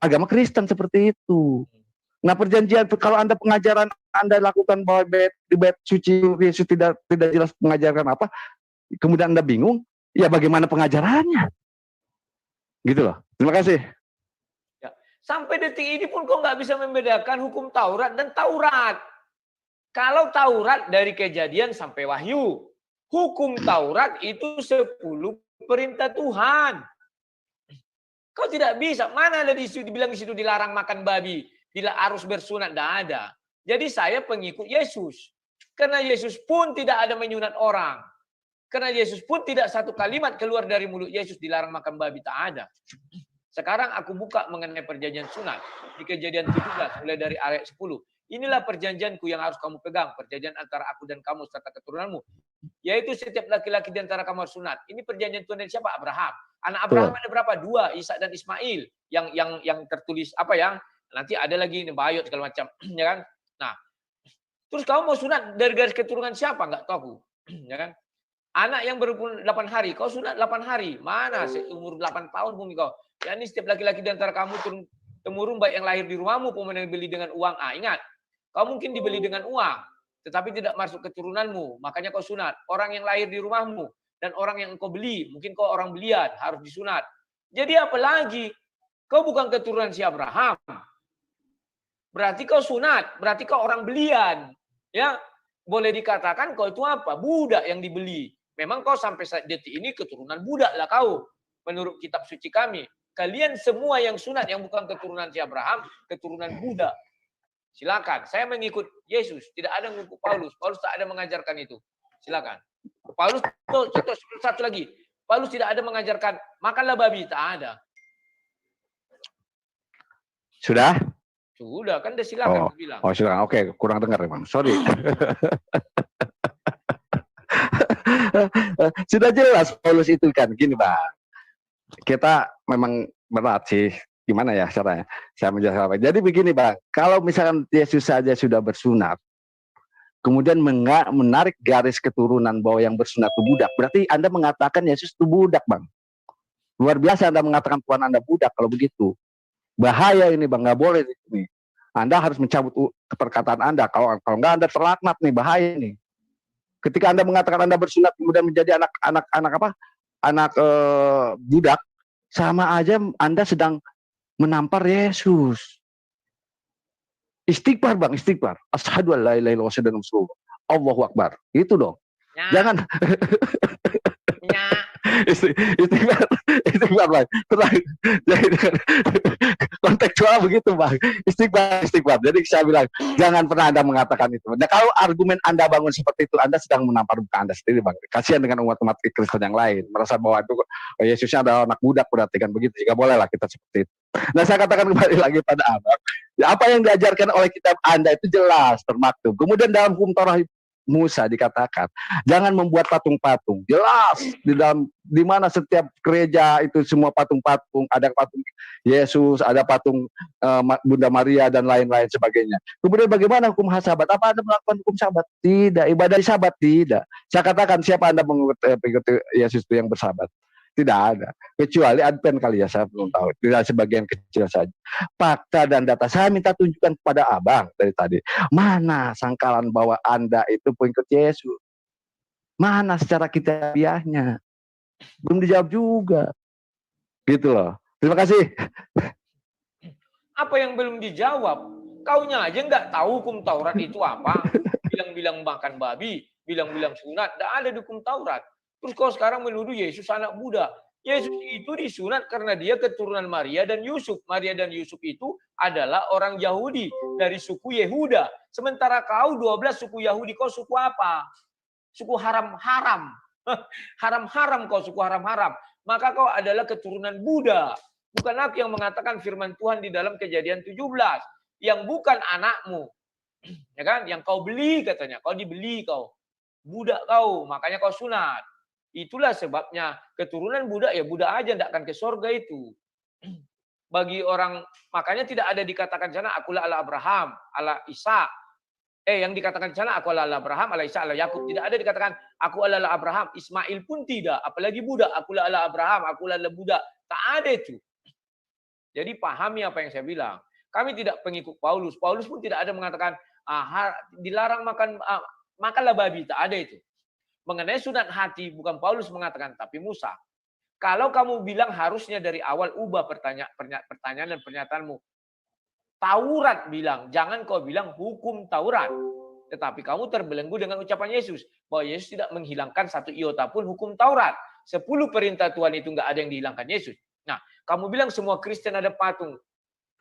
E: agama Kristen seperti itu. Nah, perjanjian kalau Anda pengajaran Anda lakukan bahwa di bait suci Yesus tidak jelas mengajarkan apa, kemudian Anda bingung, ya bagaimana pengajarannya? Gitu loh. Terima kasih.
A: Ya. Sampai detik ini pun kok nggak bisa membedakan hukum Taurat dan Taurat. Kalau Taurat dari Kejadian sampai Wahyu, hukum Taurat itu 10 perintah Tuhan. Kau tidak bisa. Mana ada dibilang di situ dilarang makan babi, harus bersunat, tidak ada. Jadi saya pengikut Yesus. Karena Yesus pun tidak ada menyunat orang. Karena Yesus pun tidak satu kalimat keluar dari mulut Yesus dilarang makan babi, tak ada. Sekarang aku buka mengenai perjanjian sunat di Kejadian 17 mulai dari ayat 10. Inilah perjanjianku yang harus kamu pegang, perjanjian antara aku dan kamu serta keturunanmu, yaitu setiap laki-laki di antara kamu harus sunat. Ini perjanjian Tuhan dari siapa? Abraham. Anak Abraham ada berapa? 2, Ishak dan Ismail. Yang tertulis apa yang nanti ada lagi Bayot segala macam, ya kan? Nah, terus kamu mau sunat dari garis keturunan siapa? Enggak tahu, ya kan? Anak yang berumur 8 hari, kau sunat 8 hari. Mana seumur 8 tahun pun kau. Ya ini setiap laki-laki di antara kamu temurun baik yang lahir di rumahmu pun yang dibeli dengan uang. Ingat, kau mungkin dibeli dengan uang, tetapi tidak masuk keturunanmu. Makanya kau sunat. Orang yang lahir di rumahmu dan orang yang engkau beli, mungkin kau orang belian, harus disunat. Jadi apa lagi? Kau bukan keturunan si Abraham. Berarti kau sunat, berarti kau orang belian. Ya, boleh dikatakan kau itu apa? Budak yang dibeli. Memang kau sampai saat detik ini keturunan budak lah kau. Menurut kitab suci kami. Kalian semua yang sunat yang bukan keturunan si Abraham, keturunan budak. Silakan. Saya mengikut Yesus. Tidak ada mengikut Paulus. Paulus tak ada mengajarkan itu. Silakan. Paulus satu lagi. Paulus tidak ada mengajarkan makanlah babi. Tak ada.
E: Sudah?
A: Sudah. Kan dia silakan bilang.
E: Oh silakan. Oke, kurang dengar emang. Sorry. Sudah jelas Paulus itu kan. Gini Bang. Kita memang berat sih. Gimana ya caranya? Saya menjelaskan. Jadi begini Bang. Kalau misalkan Yesus saja sudah bersunat. Kemudian menarik garis keturunan bahwa yang bersunat itu budak. Berarti Anda mengatakan Yesus itu budak Bang. Luar biasa Anda mengatakan Tuhan Anda budak kalau begitu. Bahaya ini Bang. Nggak boleh ini. Anda harus mencabut perkataan Anda. Kalau nggak Anda terlaknat nih. Bahaya nih. Ketika Anda mengatakan Anda bersunat kemudian menjadi anak budak, sama aja Anda sedang menampar Yesus. Istighfar Bang, istighfar. Asyhadu an la ilaha illallah wa asyhadu anna Allahu akbar. Itu dong.
A: Ya.
E: Jangan.
A: Ya.
E: Istighfar Bang. Tenang. Jadi kontekstual begitu Bang. Istighfar. Jadi saya bilang jangan pernah Anda mengatakan itu. Nah, kalau argumen Anda bangun seperti itu, Anda sedang menampar muka Anda sendiri Bang. Kasihan dengan umat-umat Kristen yang lain, merasa bahwa itu Yesusnya adalah anak budak, berarti kan begitu. Jika bolehlah kita seperti itu. Nah, saya katakan kembali lagi pada Abang. Ya, apa yang diajarkan oleh kitab Anda itu jelas termaktub. Kemudian dalam hukum Taurat Musa dikatakan jangan membuat patung-patung. Jelas di mana setiap gereja itu semua patung-patung, ada patung Yesus, ada patung Bunda Maria dan lain-lain sebagainya. Kemudian bagaimana hukum Sabat? Apa Anda melakukan hukum Sabat? Tidak. Ibadah di Sabat? Tidak. Saya katakan siapa Anda mengikuti Yesus itu yang bersabat? Tidak ada, kecuali Advent kali ya, saya belum tahu. Tidak, sebagian kecil saja. Fakta dan data saya minta tunjukkan kepada Abang dari tadi. Mana sangkalan bahwa Anda itu pengikut Yesus? Mana secara kitabiahnya? Belum dijawab juga. Gitu loh. Terima kasih.
A: Apa yang belum dijawab? Kaunya aja nggak tahu hukum Taurat itu apa. Bilang-bilang makan babi, bilang-bilang sunat, tidak ada di hukum Taurat. Terus kau sekarang menuduh Yesus anak Buddha. Yesus itu disunat karena dia keturunan Maria dan Yusuf. Maria dan Yusuf itu adalah orang Yahudi dari suku Yehuda. Sementara kau 12 suku Yahudi, kau suku apa? Suku haram-haram. Haram-haram kau, suku haram-haram. Maka kau adalah keturunan Buddha. Bukan aku yang mengatakan firman Tuhan di dalam Kejadian 17. Yang bukan anakmu. Ya kan? Yang kau beli katanya. Kau dibeli kau. Budak kau, makanya kau sunat. Itulah sebabnya keturunan budak ya budak aja, tidak akan ke surga itu. Bagi orang, makanya tidak ada dikatakan sana akulah ala Abraham, ala Isa. Yang dikatakan sana aku ala Abraham, ala Isa, ala Yakub. Tidak ada dikatakan aku ala Abraham, Ismail pun tidak. Apalagi budak, akulah ala Abraham, akulah ala budak. Tak ada itu. Jadi pahami apa yang saya bilang. Kami tidak pengikut Paulus. Paulus pun tidak ada mengatakan dilarang makanlah babi. Tak ada itu. Mengenai sunat hati, bukan Paulus mengatakan, tapi Musa. Kalau kamu bilang harusnya dari awal ubah pertanyaan dan pernyataanmu. Taurat bilang, jangan kau bilang hukum Taurat. Tetapi kamu terbelenggu dengan ucapan Yesus. Bahwa Yesus tidak menghilangkan satu iota pun hukum Taurat. 10 perintah Tuhan itu nggak ada yang dihilangkan Yesus. Nah, kamu bilang semua Kristen ada patung.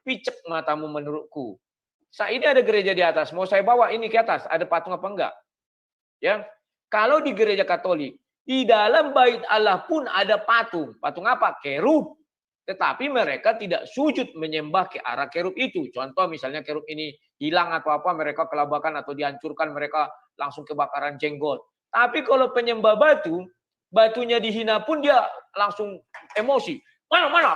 A: Picek matamu menurutku. Saat ini ada gereja di atas. Mau saya bawa ini ke atas, ada patung apa enggak? Ya. Kalau di gereja Katolik, di dalam bait Allah pun ada patung. Patung apa? Kerub. Tetapi mereka tidak sujud menyembah ke arah kerub itu. Contoh misalnya kerub ini hilang atau apa, mereka kelabakan atau dihancurkan, mereka langsung kebakaran jenggot. Tapi kalau penyembah batu, batunya dihina pun dia langsung emosi. Mana?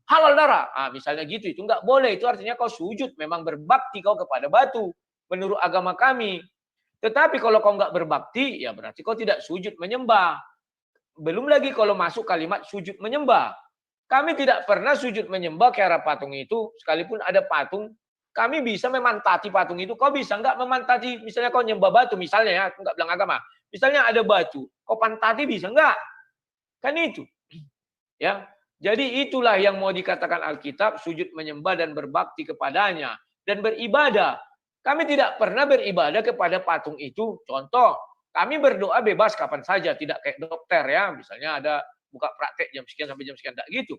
A: Halal darah. Misalnya gitu, itu nggak boleh. Itu artinya kau sujud, memang berbakti kau kepada batu. Menurut agama kami. Tetapi kalau kau nggak berbakti, ya berarti kau tidak sujud menyembah. Belum lagi kalau masuk kalimat sujud menyembah. Kami tidak pernah sujud menyembah ke arah patung itu, sekalipun ada patung. Kami bisa memantati patung itu. Kau bisa nggak memantati, misalnya kau nyembah batu, misalnya ya, aku nggak bilang agama. Misalnya ada batu, kau pantati bisa nggak? Kan itu. Ya, jadi itulah yang mau dikatakan Alkitab, sujud menyembah dan berbakti kepadanya. Dan beribadah. Kami tidak pernah beribadah kepada patung itu. Contoh, kami berdoa bebas kapan saja, tidak kayak dokter ya. Misalnya ada buka praktek jam sekian sampai jam sekian, tidak gitu.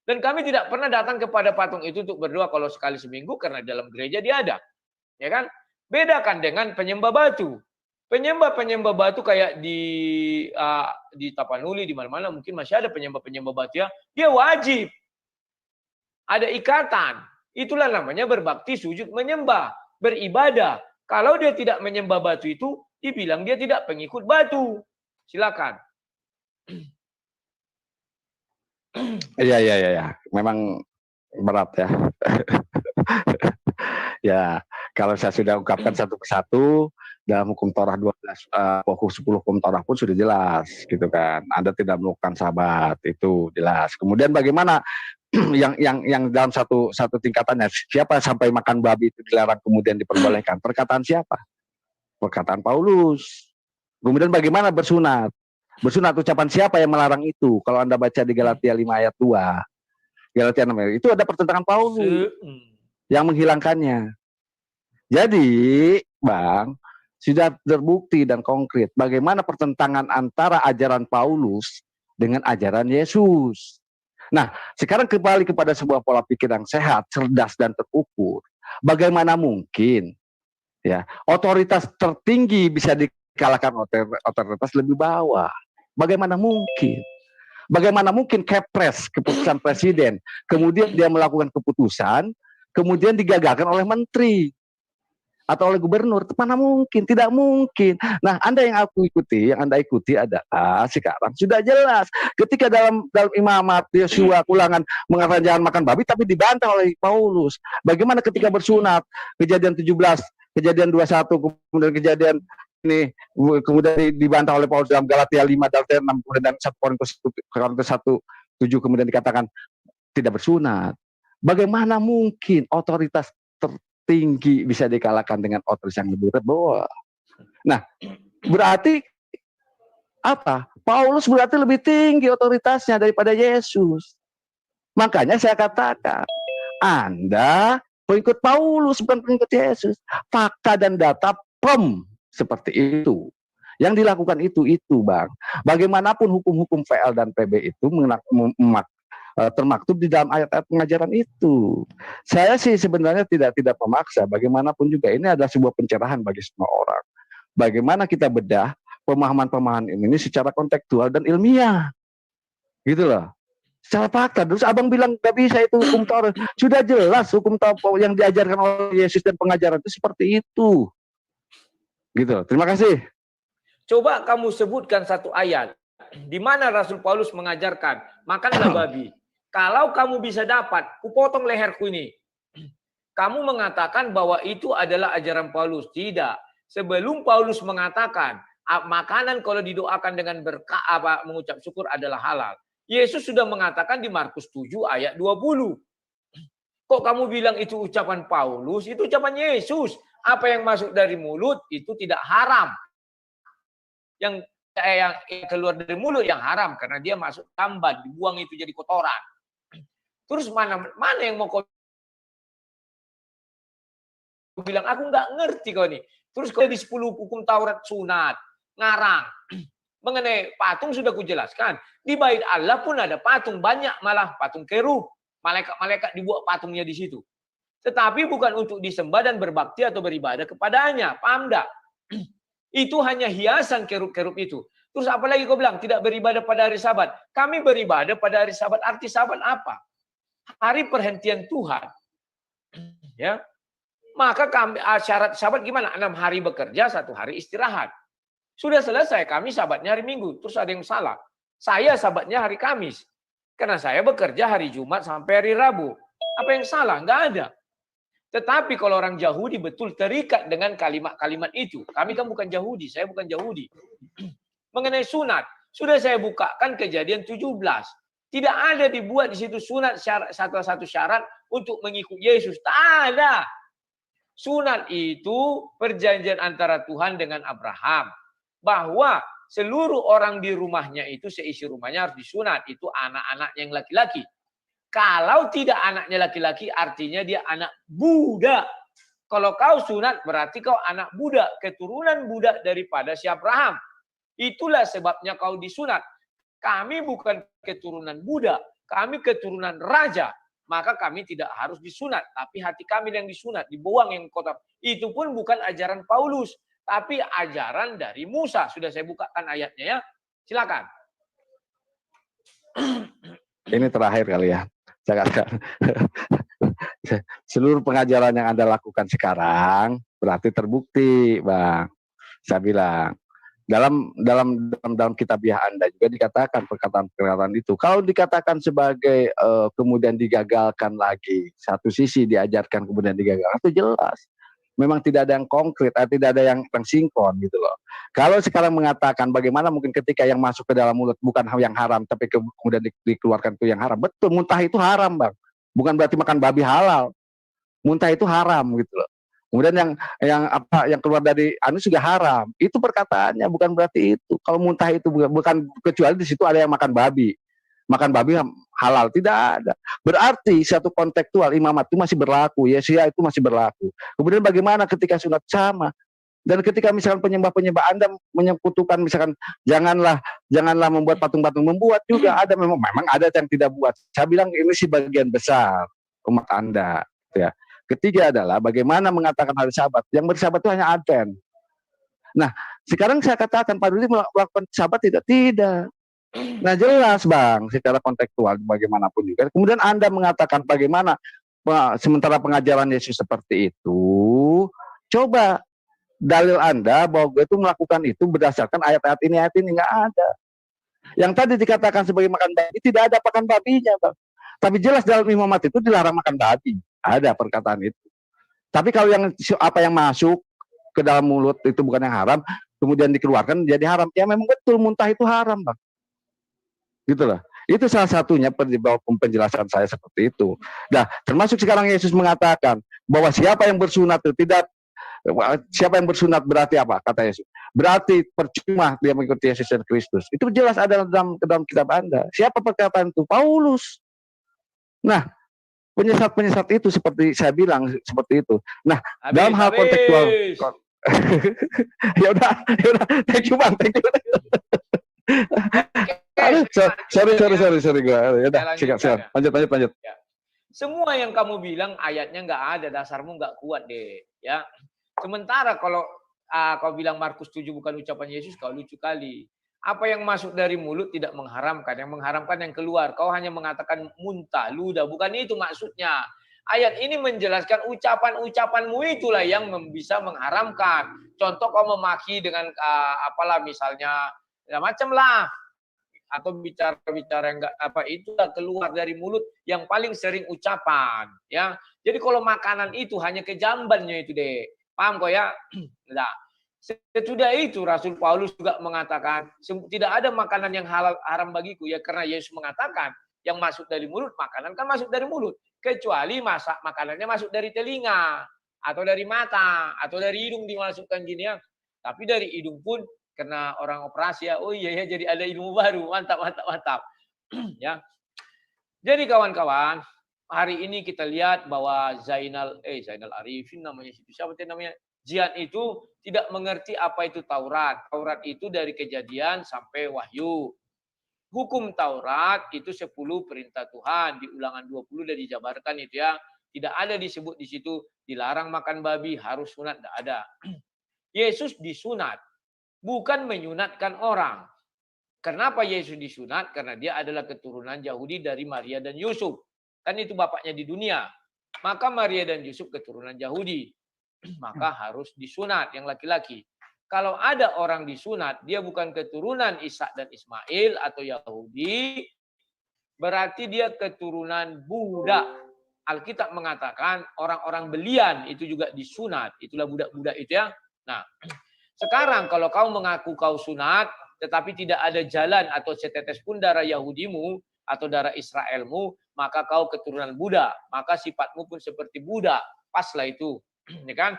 A: Dan kami tidak pernah datang kepada patung itu untuk berdoa kalau sekali seminggu karena dalam gereja dia ada. Ya kan? Bedakan dengan penyembah batu. Penyembah batu kayak di Tapanuli di mana-mana mungkin masih ada penyembah batu ya. Dia wajib. Ada ikatan. Itulah namanya berbakti, sujud, menyembah. Beribadah. Kalau dia tidak menyembah batu itu, dibilang dia tidak pengikut batu. Silakan.
E: Iya. Memang berat ya. Ya, kalau saya sudah ungkapkan satu persatu, dalam hukum Taurat 10 hukum Taurat pun sudah jelas, gitu kan. Anda tidak melakukan sabat, itu jelas. Kemudian bagaimana yang dalam satu tingkatannya, siapa sampai makan babi itu dilarang kemudian diperbolehkan? Perkataan siapa? Perkataan Paulus. Kemudian bagaimana bersunat? Bersunat ucapan siapa yang melarang itu? Kalau Anda baca di Galatia 5 ayat 2, Galatia 6 ayat, itu ada pertentangan Paulus yang menghilangkannya. Jadi, Bang, sudah terbukti dan konkret bagaimana pertentangan antara ajaran Paulus dengan ajaran Yesus. Nah, sekarang kembali kepada sebuah pola pikir yang sehat, cerdas dan terukur. Bagaimana mungkin ya otoritas tertinggi bisa dikalahkan otoritas lebih bawah? Bagaimana mungkin? Bagaimana mungkin Kepres, keputusan presiden, kemudian dia melakukan keputusan, kemudian digagalkan oleh menteri atau oleh gubernur? Mana mungkin? Tidak mungkin. Nah, yang Anda ikuti adalah sekarang sudah jelas. Ketika dalam imamat Yosua ulangan mengatakan jangan makan babi, tapi dibantah oleh Paulus. Bagaimana ketika bersunat, kejadian 17, kejadian 21, kemudian kejadian ini kemudian dibantah oleh Paulus dalam Galatia 5, Galatia 6, kemudian 1 Korintus 1:7 kemudian dikatakan tidak bersunat. Bagaimana mungkin otoritas tertinggi bisa dikalahkan dengan otoritas yang lebih bawah? Nah, berarti apa? Paulus berarti lebih tinggi otoritasnya daripada Yesus. Makanya saya katakan, Anda pengikut Paulus bukan pengikut Yesus. Fakta dan data seperti itu. Yang dilakukan itu Bang. Bagaimanapun hukum-hukum VL dan PB itu termaktub di dalam ayat-ayat pengajaran itu. Saya sih sebenarnya tidak memaksa. Bagaimanapun juga ini adalah sebuah pencerahan bagi semua orang. Bagaimana kita bedah pemahaman-pemahaman ini secara kontekstual dan ilmiah. Gitu loh. Secara fakta. Terus abang bilang gak bisa itu hukum Taurat. Sudah jelas hukum Taurat yang diajarkan oleh Yesus dan pengajaran itu seperti itu. Gitu. Terima kasih.
A: Coba kamu sebutkan satu ayat di mana Rasul Paulus mengajarkan makanlah babi. Kalau kamu bisa dapat, kupotong leherku ini. Kamu mengatakan bahwa itu adalah ajaran Paulus. Tidak. Sebelum Paulus mengatakan makanan kalau didoakan dengan berkah mengucap syukur adalah halal. Yesus sudah mengatakan di Markus 7 ayat 20. Kok kamu bilang itu ucapan Paulus? Itu ucapan Yesus. Apa yang masuk dari mulut itu tidak haram. Yang keluar dari mulut yang haram karena dia masuk tambat, dibuang itu jadi kotoran. Terus mana yang mau kau bilang aku nggak ngerti kau nih. Terus kalau di 10 hukum Taurat sunat, ngarang. Mengenai patung sudah kujelaskan. Di Bait Allah pun ada patung, banyak malah patung kerub. Malaikat dibuat patungnya di situ. Tetapi bukan untuk disembah dan berbakti atau beribadah kepadanya. Paham enggak? Itu hanya hiasan kerub-kerub itu. Terus apalagi kau bilang tidak beribadah pada hari Sabat. Kami beribadah pada hari Sabat. Arti Sabat apa? Hari perhentian Tuhan. Ya. Maka kami syarat Sabat gimana? 6 hari bekerja, 1 hari istirahat. Sudah selesai, kami Sabatnya hari Minggu. Terus ada yang salah. Saya Sabatnya hari Kamis. Karena saya bekerja hari Jumat sampai hari Rabu. Apa yang salah? Enggak ada. Tetapi kalau orang Yahudi betul terikat dengan kalimat-kalimat itu. Kami kan bukan Yahudi, saya bukan Yahudi. Mengenai sunat, sudah saya bukakan kejadian 17. Tidak ada dibuat di situ sunat satu syarat untuk mengikut Yesus. Tak ada. Sunat itu perjanjian antara Tuhan dengan Abraham. Bahwa seluruh orang di rumahnya itu, seisi rumahnya harus disunat. Itu anak-anaknya yang laki-laki. Kalau tidak anaknya laki-laki, artinya dia anak budak. Kalau kau sunat, berarti kau anak budak. Keturunan budak daripada si Abraham. Itulah sebabnya kau disunat. Kami bukan keturunan budak. Kami keturunan raja. Maka kami tidak harus disunat. Tapi hati kami yang disunat. Dibuang yang kotor. Itu pun bukan ajaran Paulus. Tapi ajaran dari Musa. Sudah saya bukakan ayatnya ya. Silakan.
E: Ini terakhir kali ya. Saya katakan seluruh pengajaran yang Anda lakukan sekarang berarti terbukti, Bang. Saya bilang dalam kitabiah Anda juga dikatakan perkataan-perkataan itu. Kalau dikatakan sebagai kemudian digagalkan lagi, satu sisi diajarkan kemudian digagalkan, itu jelas. Memang tidak ada yang konkret, tidak ada yang sinkron gitu loh. Kalau sekarang mengatakan bagaimana mungkin ketika yang masuk ke dalam mulut bukan yang haram, tapi kemudian dikeluarkan itu yang haram. Betul, muntah itu haram, Bang. Bukan berarti makan babi halal. Muntah itu haram gitu loh. Kemudian yang keluar dari anus juga haram. Itu perkataannya, bukan berarti itu. Kalau muntah itu bukan kecuali di situ ada yang makan babi. Makan babi halal, tidak ada. Berarti satu kontekstual imamat itu masih berlaku, Yesia itu masih berlaku. Kemudian bagaimana ketika sunat sama? Dan ketika misalkan penyembah-penyembah Anda menyekutukan misalkan janganlah membuat patung-patung, membuat juga ada, memang ada yang tidak buat. Saya bilang ini sih bagian besar umat Anda, ya. Ketiga adalah bagaimana mengatakan hari Sabat. Yang bersabat itu hanya Advent. Nah, sekarang saya katakan Pak Rudi melakukan Sabat tidak. Nah, jelas Bang, secara kontekstual bagaimanapun juga. Kemudian Anda mengatakan bagaimana sementara pengajaran Yesus seperti itu, coba dalil Anda bahwa gue itu melakukan itu berdasarkan ayat-ayat ini nggak ada. Yang tadi dikatakan sebagai makan babi, tidak ada pakan babinya, Bang. Tapi jelas dalam imamat itu dilarang makan babi. Ada perkataan itu. Tapi kalau apa yang masuk ke dalam mulut itu bukan yang haram, kemudian dikeluarkan jadi haram. Ya memang betul muntah itu haram, Bang. Gitu lah. Itu salah satunya penjelasan saya seperti itu. Nah, termasuk sekarang Yesus mengatakan bahwa siapa yang bersunat itu tidak. Siapa yang bersunat berarti apa? Kata Yesus. Berarti percuma dia mengikuti Yesus dan Kristus. Itu jelas ada dalam kitab Anda. Siapa perkataan itu? Paulus. Nah, penyesat itu seperti saya bilang seperti itu. Nah, dalam hal kontekstual. ya udah, thank you Bang, thank you. Sorry gue. Ya udah, sikat. Lanjut.
A: Ya. Semua yang kamu bilang ayatnya nggak ada, dasarmu nggak kuat deh, ya. Sementara kalau kau bilang Markus 7 bukan ucapan Yesus, kau lucu kali. Apa yang masuk dari mulut tidak mengharamkan, yang mengharamkan yang keluar. Kau hanya mengatakan muntah, ludah, bukan itu maksudnya. Ayat ini menjelaskan ucapan-ucapanmu itulah yang bisa mengharamkan. Contoh kau memaki dengan apalah misalnya, ya macam lah. Atau bicara-bicara yang enggak apa itu keluar dari mulut yang paling sering ucapan, ya. Jadi kalau makanan itu hanya kejambannya itu deh. Paham kok ya? Nah, sesudah itu Rasul Paulus juga mengatakan tidak ada makanan yang halal haram bagiku, ya karena Yesus mengatakan yang masuk dari mulut, makanan kan masuk dari mulut, kecuali makanannya masuk dari telinga atau dari mata atau dari hidung dimasukkan gini ya. Tapi dari hidung pun karena orang operasi ya, oh iya ya jadi ada ilmu baru, mantap. Ya. Jadi kawan-kawan, hari ini kita lihat bahwa Zainal Arifin namanya siapa namanya? Jian itu tidak mengerti apa itu Taurat. Taurat itu dari Kejadian sampai Wahyu. Hukum Taurat itu 10 perintah Tuhan, di Ulangan 20 sudah dijabarkan itu ya. Tidak ada disebut di situ dilarang makan babi, harus sunat, tidak ada. Yesus disunat, bukan menyunatkan orang. Kenapa Yesus disunat? Karena dia adalah keturunan Yahudi dari Maria dan Yusuf. Kan itu bapaknya di dunia. Maka Maria dan Yusuf keturunan Yahudi. Maka harus disunat yang laki-laki. Kalau ada orang disunat, dia bukan keturunan Ishak dan Ismail atau Yahudi, berarti dia keturunan Buddha. Alkitab mengatakan orang-orang belian itu juga disunat. Itulah budak-budak itu ya. Nah, sekarang kalau kau mengaku kau sunat, tetapi tidak ada jalan atau setetes pun darah Yahudimu atau darah Israelmu, maka kau keturunan Buddha. Maka sifatmu pun seperti Buddha. Paslah itu. Ya kan?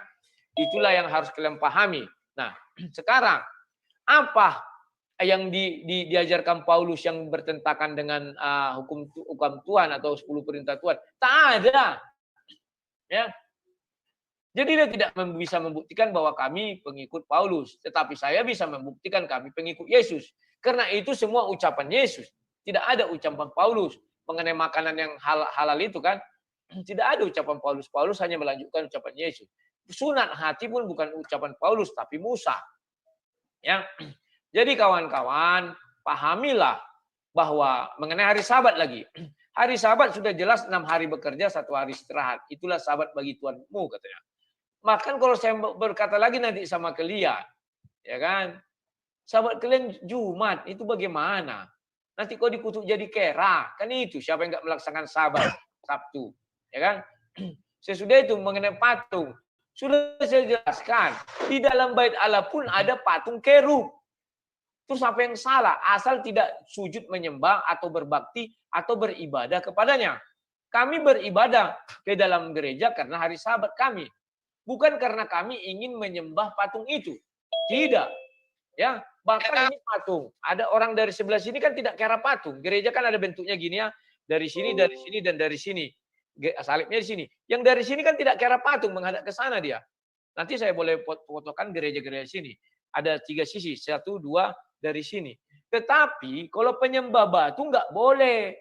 A: Itulah yang harus kalian pahami. Nah, sekarang apa yang diajarkan Paulus yang bertentangan dengan hukum Tuhan atau 10 perintah Tuhan? Tak ada. Ya. Jadi dia tidak bisa membuktikan bahwa kami pengikut Paulus, tetapi saya bisa membuktikan kami pengikut Yesus. Karena itu semua ucapan Yesus. Tidak ada ucapan Paulus mengenai makanan yang halal itu kan. Tidak ada ucapan Paulus. Paulus hanya melanjutkan ucapan Yesus. Sunat hati pun bukan ucapan Paulus, tapi Musa. Ya. Jadi kawan-kawan, pahamilah bahwa mengenai hari Sabat lagi. Hari Sabat sudah jelas 6 hari bekerja, 1 hari istirahat. Itulah Sabat bagi Tuhanmu katanya. Makan kalau saya berkata lagi nanti sama kalian, ya kan? Sabat kalian Jumat, itu bagaimana? Nanti kau dikutuk jadi kera, kan itu siapa yang nggak melaksanakan Sabat Sabtu, ya kan? Sesudah itu mengenai patung, sudah saya jelaskan di dalam bait Allah pun ada patung kerub. Terus apa yang salah? Asal tidak sujud menyembah atau berbakti atau beribadah kepadanya. Kami beribadah ke dalam gereja karena hari Sabat kami. Bukan karena kami ingin menyembah patung itu. Tidak. Ya, bahkan ini patung. Ada orang dari sebelah sini kan tidak kira patung. Gereja kan ada bentuknya gini ya. Dari sini, dan dari sini. Salibnya di sini. Yang dari sini kan tidak kira patung menghadap ke sana dia. Nanti saya boleh fotokan gereja-gereja sini. Ada 3 sisi, 1, 2 dari sini. Tetapi kalau penyembah batu nggak boleh.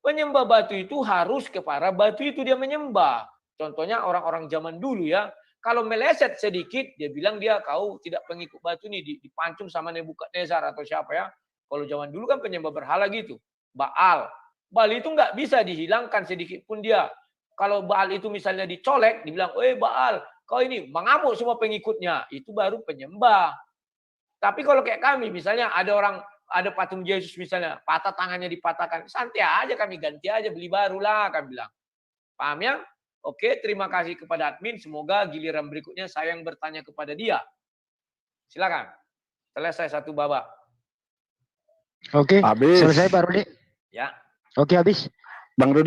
A: Penyembah batu itu harus kepada batu itu dia menyembah. Contohnya orang-orang zaman dulu ya. Kalau meleset sedikit, dia bilang kau tidak pengikut batu nih, dipancung sama Nebukadnezar atau siapa ya. Kalau zaman dulu kan penyembah berhala gitu. Baal. Baal itu nggak bisa dihilangkan sedikit pun dia. Kalau Baal itu misalnya dicolek, dibilang, Baal, kau ini mengamuk semua pengikutnya. Itu baru penyembah. Tapi kalau kayak kami, misalnya ada patung Yesus misalnya, patah tangannya dipatahkan. Santai aja kami ganti aja, beli baru lah kami bilang. Paham ya? Oke, terima kasih kepada admin. Semoga giliran berikutnya saya yang bertanya kepada dia. Silakan. Selesai satu babak.
G: Oke,
E: Habis.
G: selesai Pak Rudi.
A: Ya.
G: Oke, habis.
E: Bang Rudi.